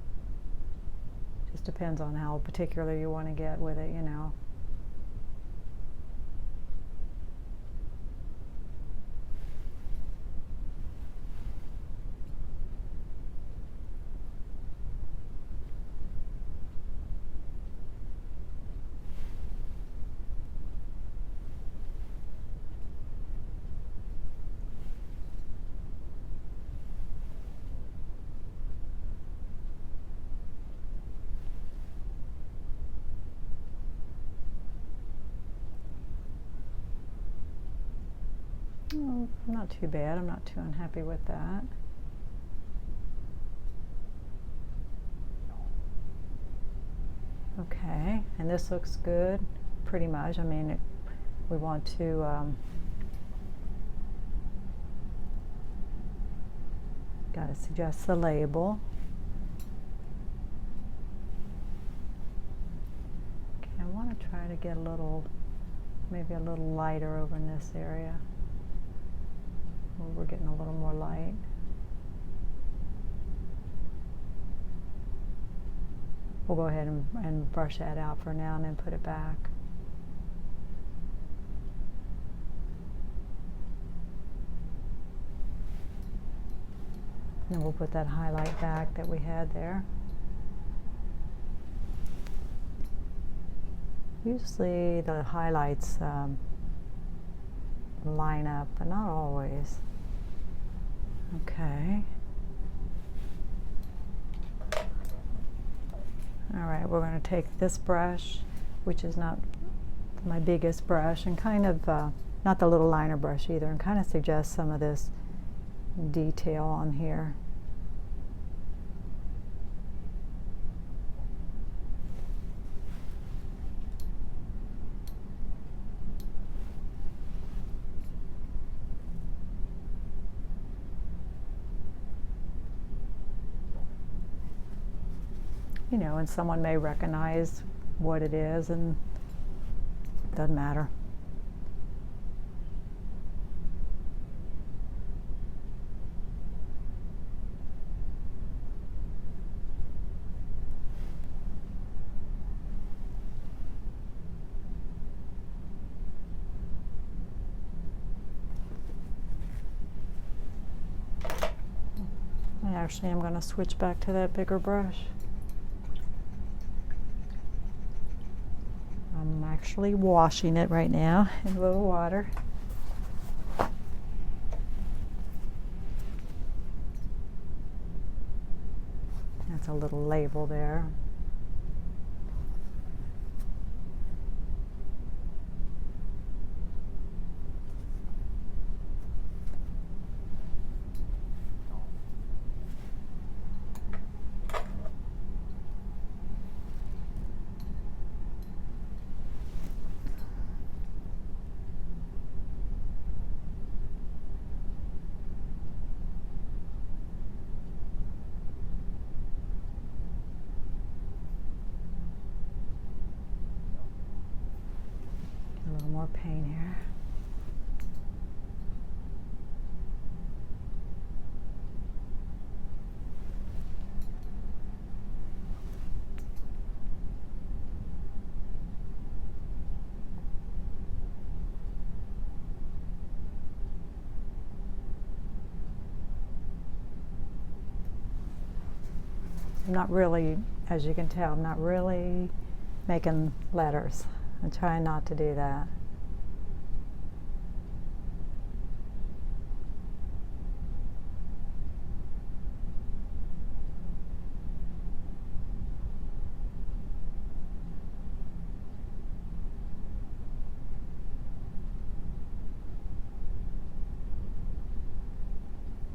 Just depends on how particular you want to get with it, you know. Oh, not too bad. I'm not too unhappy with that. Okay, and this looks good, pretty much. I mean, we want to got to suggest the label. Okay, I want to try to get a little, maybe a little lighter over in this area. Where we're getting a little more light. We'll go ahead and brush that out for now and then put it back. And then we'll put that highlight back that we had there. Usually the highlights line up, but not always. Okay. All right, we're going to take this brush, which is not my biggest brush, and kind of, not the little liner brush either, and kind of suggest some of this detail on here. You know, and someone may recognize what it is, and it doesn't matter. Actually, I'm going to switch back to that bigger brush. I'm actually washing it right now in a little water. That's a little label there. A little more paint here. I'm not really, as you can tell, I'm not really making letters. I'm trying not to do that.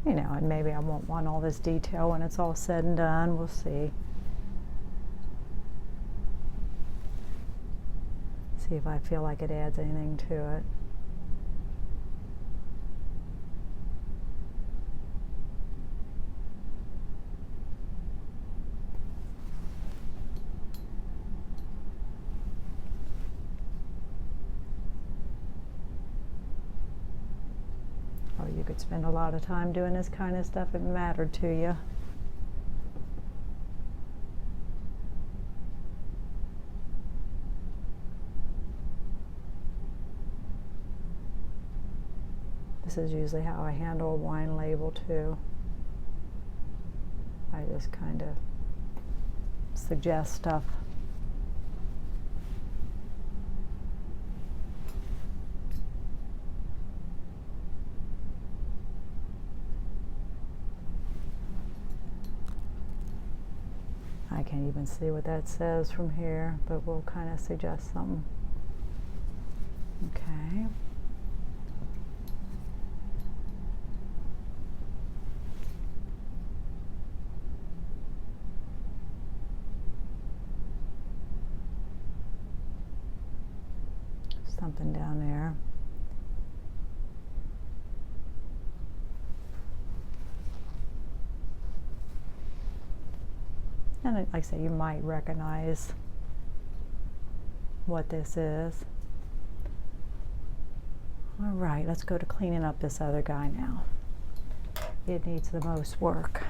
You know, and maybe I won't want all this detail when it's all said and done. We'll see. See if I feel like it adds anything to it. Or you could spend a lot of time doing this kind of stuff if it mattered to you. This is usually how I handle a wine label too. I just kind of suggest stuff. I can't even see what that says from here, but we'll kind of suggest something. Okay. Something down there. And like I say, you might recognize what this is. All right, let's go to cleaning up this other guy now. It needs the most work.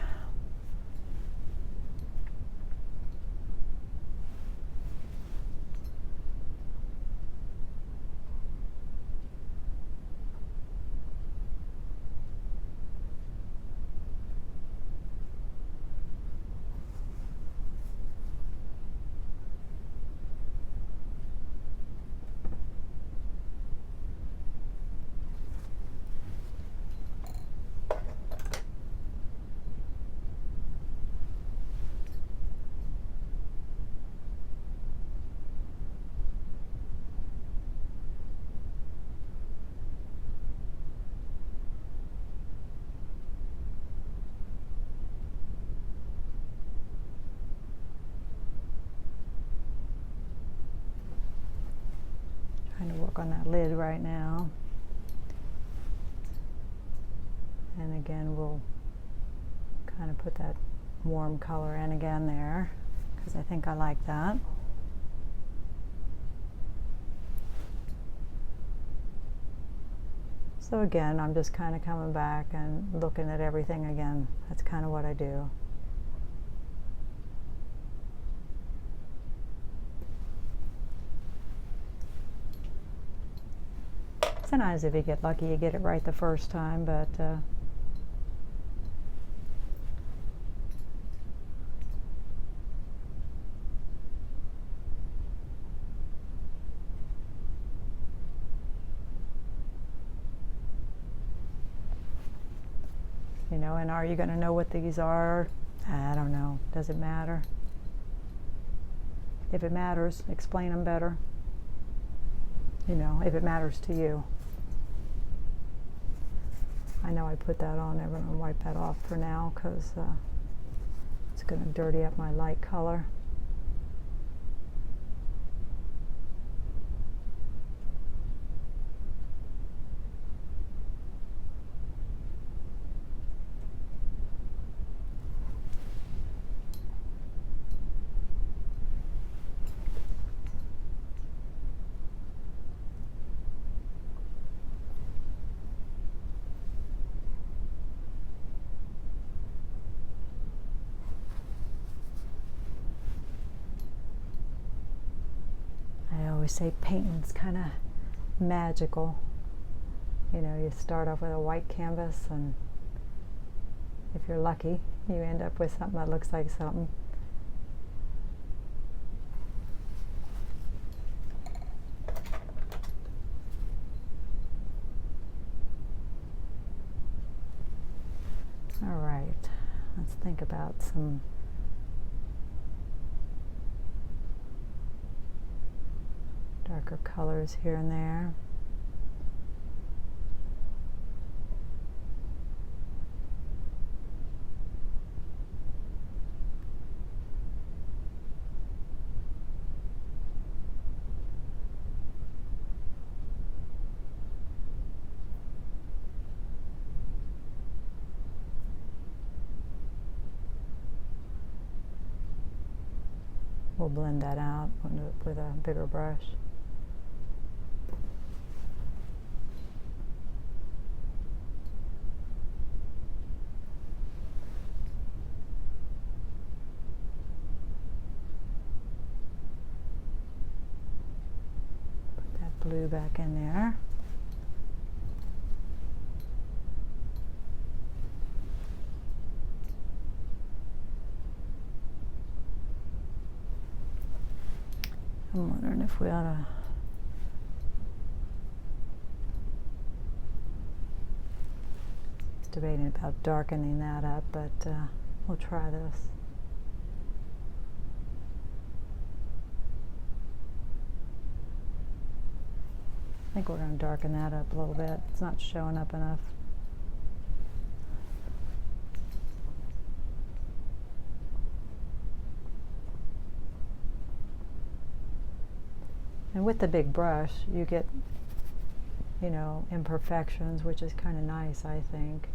Trying to work on that lid right now. And again, we'll kind of put that warm color in again there, because I think I like that. So again, I'm just kind of coming back and looking at everything again. That's kind of what I do. Sometimes if you get lucky, you get it right the first time, but you know, and are you going to know what these are? I don't know. Does it matter? If it matters, explain them better. You know, if it matters to you. I know I put that on. I'm going to wipe that off for now because it's going to dirty up my light color. Say painting's kind of magical. You know, you start off with a white canvas, and if you're lucky, you end up with something that looks like something. All right, let's think about some darker colors here and there. We'll blend that out with a bigger brush. Put that blue back in there. I'm wondering if we ought to debating about darkening that up, but we'll try this. I think we're going to darken that up a little bit. It's not showing up enough. And with the big brush, you get, you know, imperfections, which is kind of nice, I think.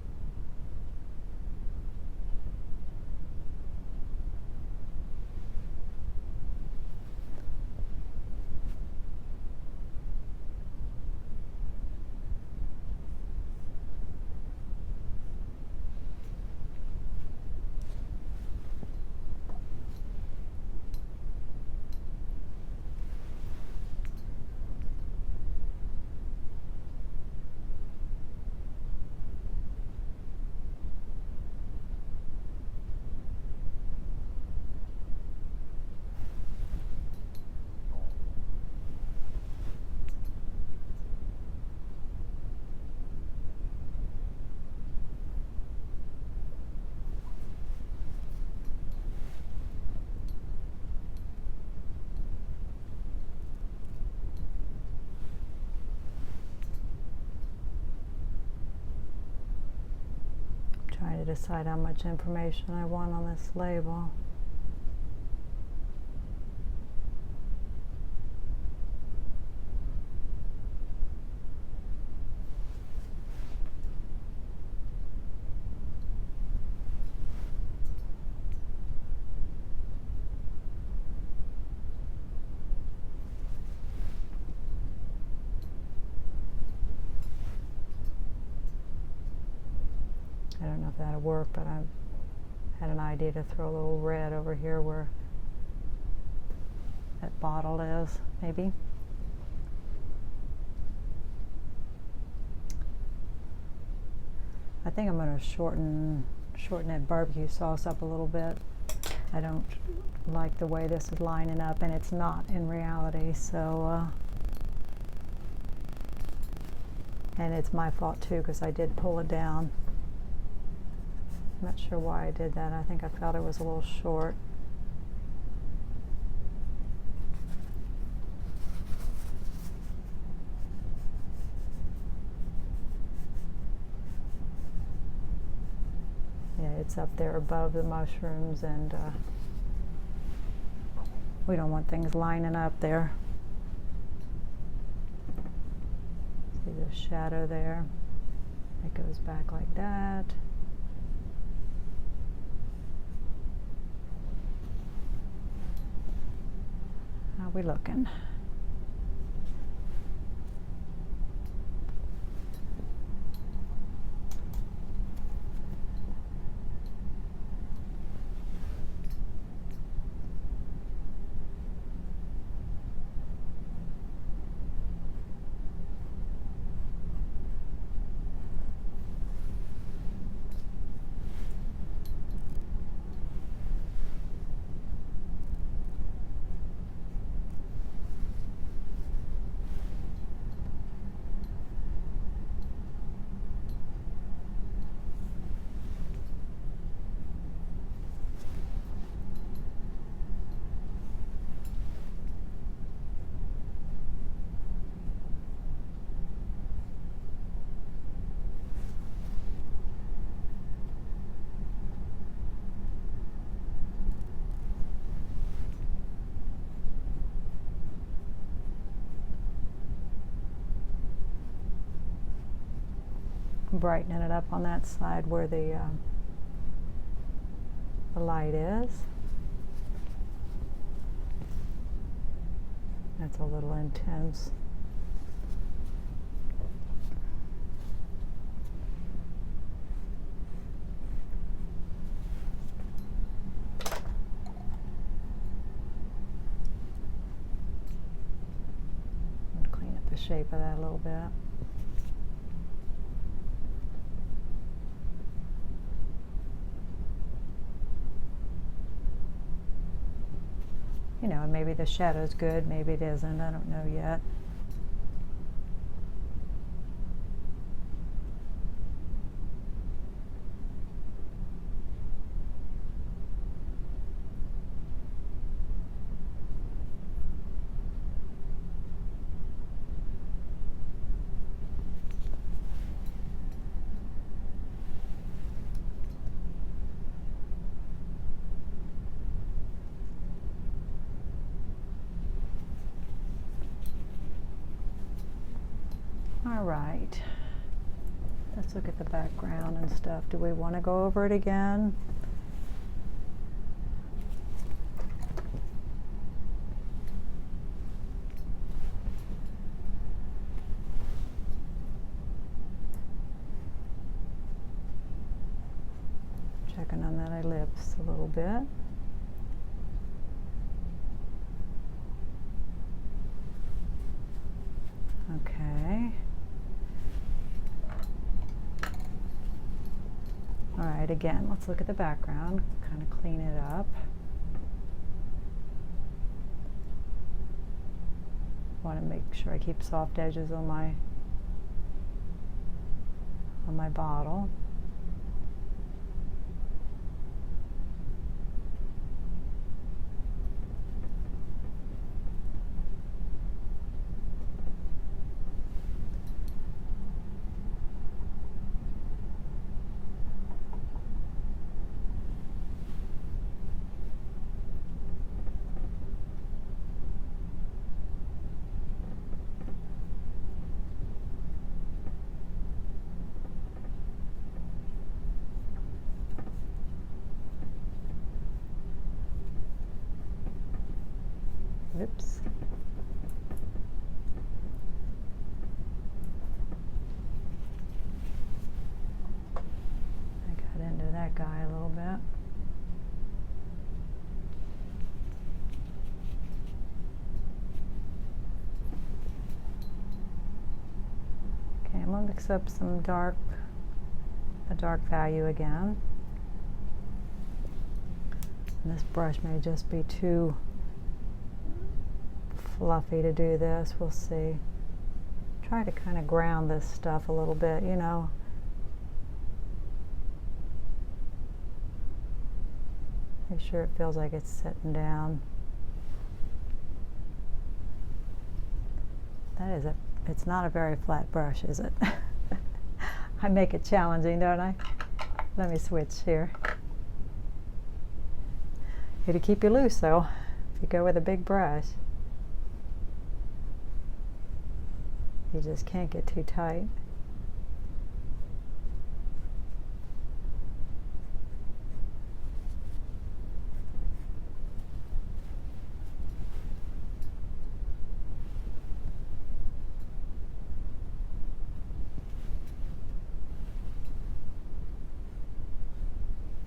Trying to decide how much information I want on this label. I don't know if that'll work, but I had an idea to throw a little red over here where that bottle is, maybe. I think I'm going to shorten that barbecue sauce up a little bit. I don't like the way this is lining up, and it's not in reality, so and it's my fault too, because I did pull it down. I'm not sure why I did that. I think I felt it was a little short. Yeah, it's up there above the mushrooms, and we don't want things lining up there. See the shadow there? It goes back like that. How are we looking? brightening it up on that side where the light is. That's a little intense. Clean up the shape of that a little bit. You know, maybe the shadow's good, maybe it isn't, I don't know yet. All right, let's look at the background and stuff. Do we want to go over it again? Checking on that ellipse a little bit. Okay. All right, again, let's look at the background, kind of clean it up. Want to make sure I keep soft edges on my bottle. Oops. I got into that guy a little bit. Okay, I'm gonna mix up a dark value again. And this brush may just be too fluffy to do this. We'll see. Try to kind of ground this stuff a little bit, you know. Make sure it feels like it's sitting down. It's not a very flat brush, is it? I make it challenging, don't I? Let me switch here. It'll keep you loose though, if you go with a big brush. You just can't get too tight.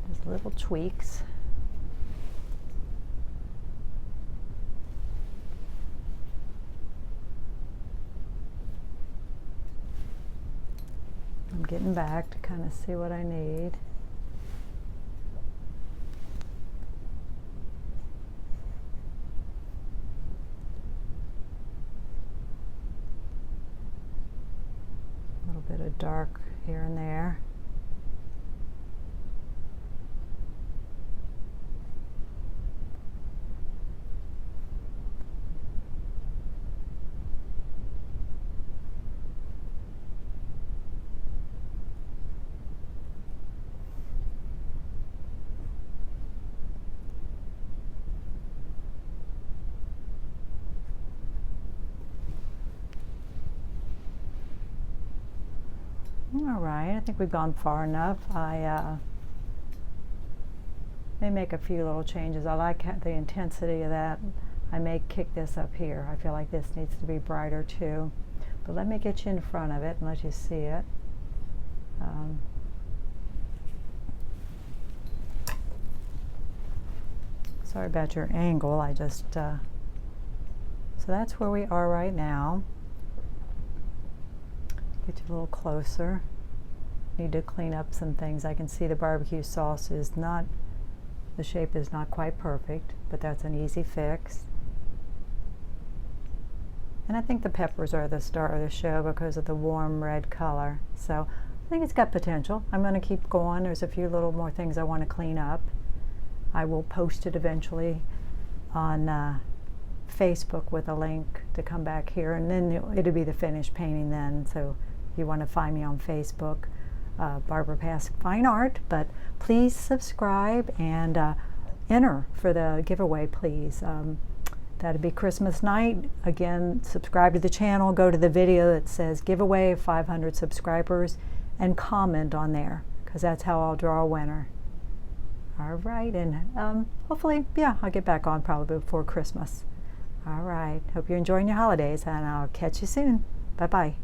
Just little tweaks. I'm getting back to kind of see what I need. A little bit of dark here and there. All right, I think we've gone far enough. I may make a few little changes. I like the intensity of that. I may kick this up here. I feel like this needs to be brighter too. But let me get you in front of it and let you see it. Sorry about your angle. I just, so that's where we are right now. Get you a little closer. Need to clean up some things. I can see the barbecue sauce is not, the shape is not quite perfect, but that's an easy fix. And I think the peppers are the star of the show because of the warm red color. So I think it's got potential. I'm going to keep going. There's a few little more things I want to clean up. I will post it eventually on Facebook with a link to come back here, and then it'll be the finished painting then. So if you want to find me on Facebook, Barbara Pask Fine Art, but please subscribe and enter for the giveaway, please. That'll be Christmas night. Again, subscribe to the channel, go to the video that says giveaway 500 subscribers, and comment on there, because that's how I'll draw a winner. All right, and hopefully, yeah, I'll get back on probably before Christmas. All right, hope you're enjoying your holidays, and I'll catch you soon. Bye-bye.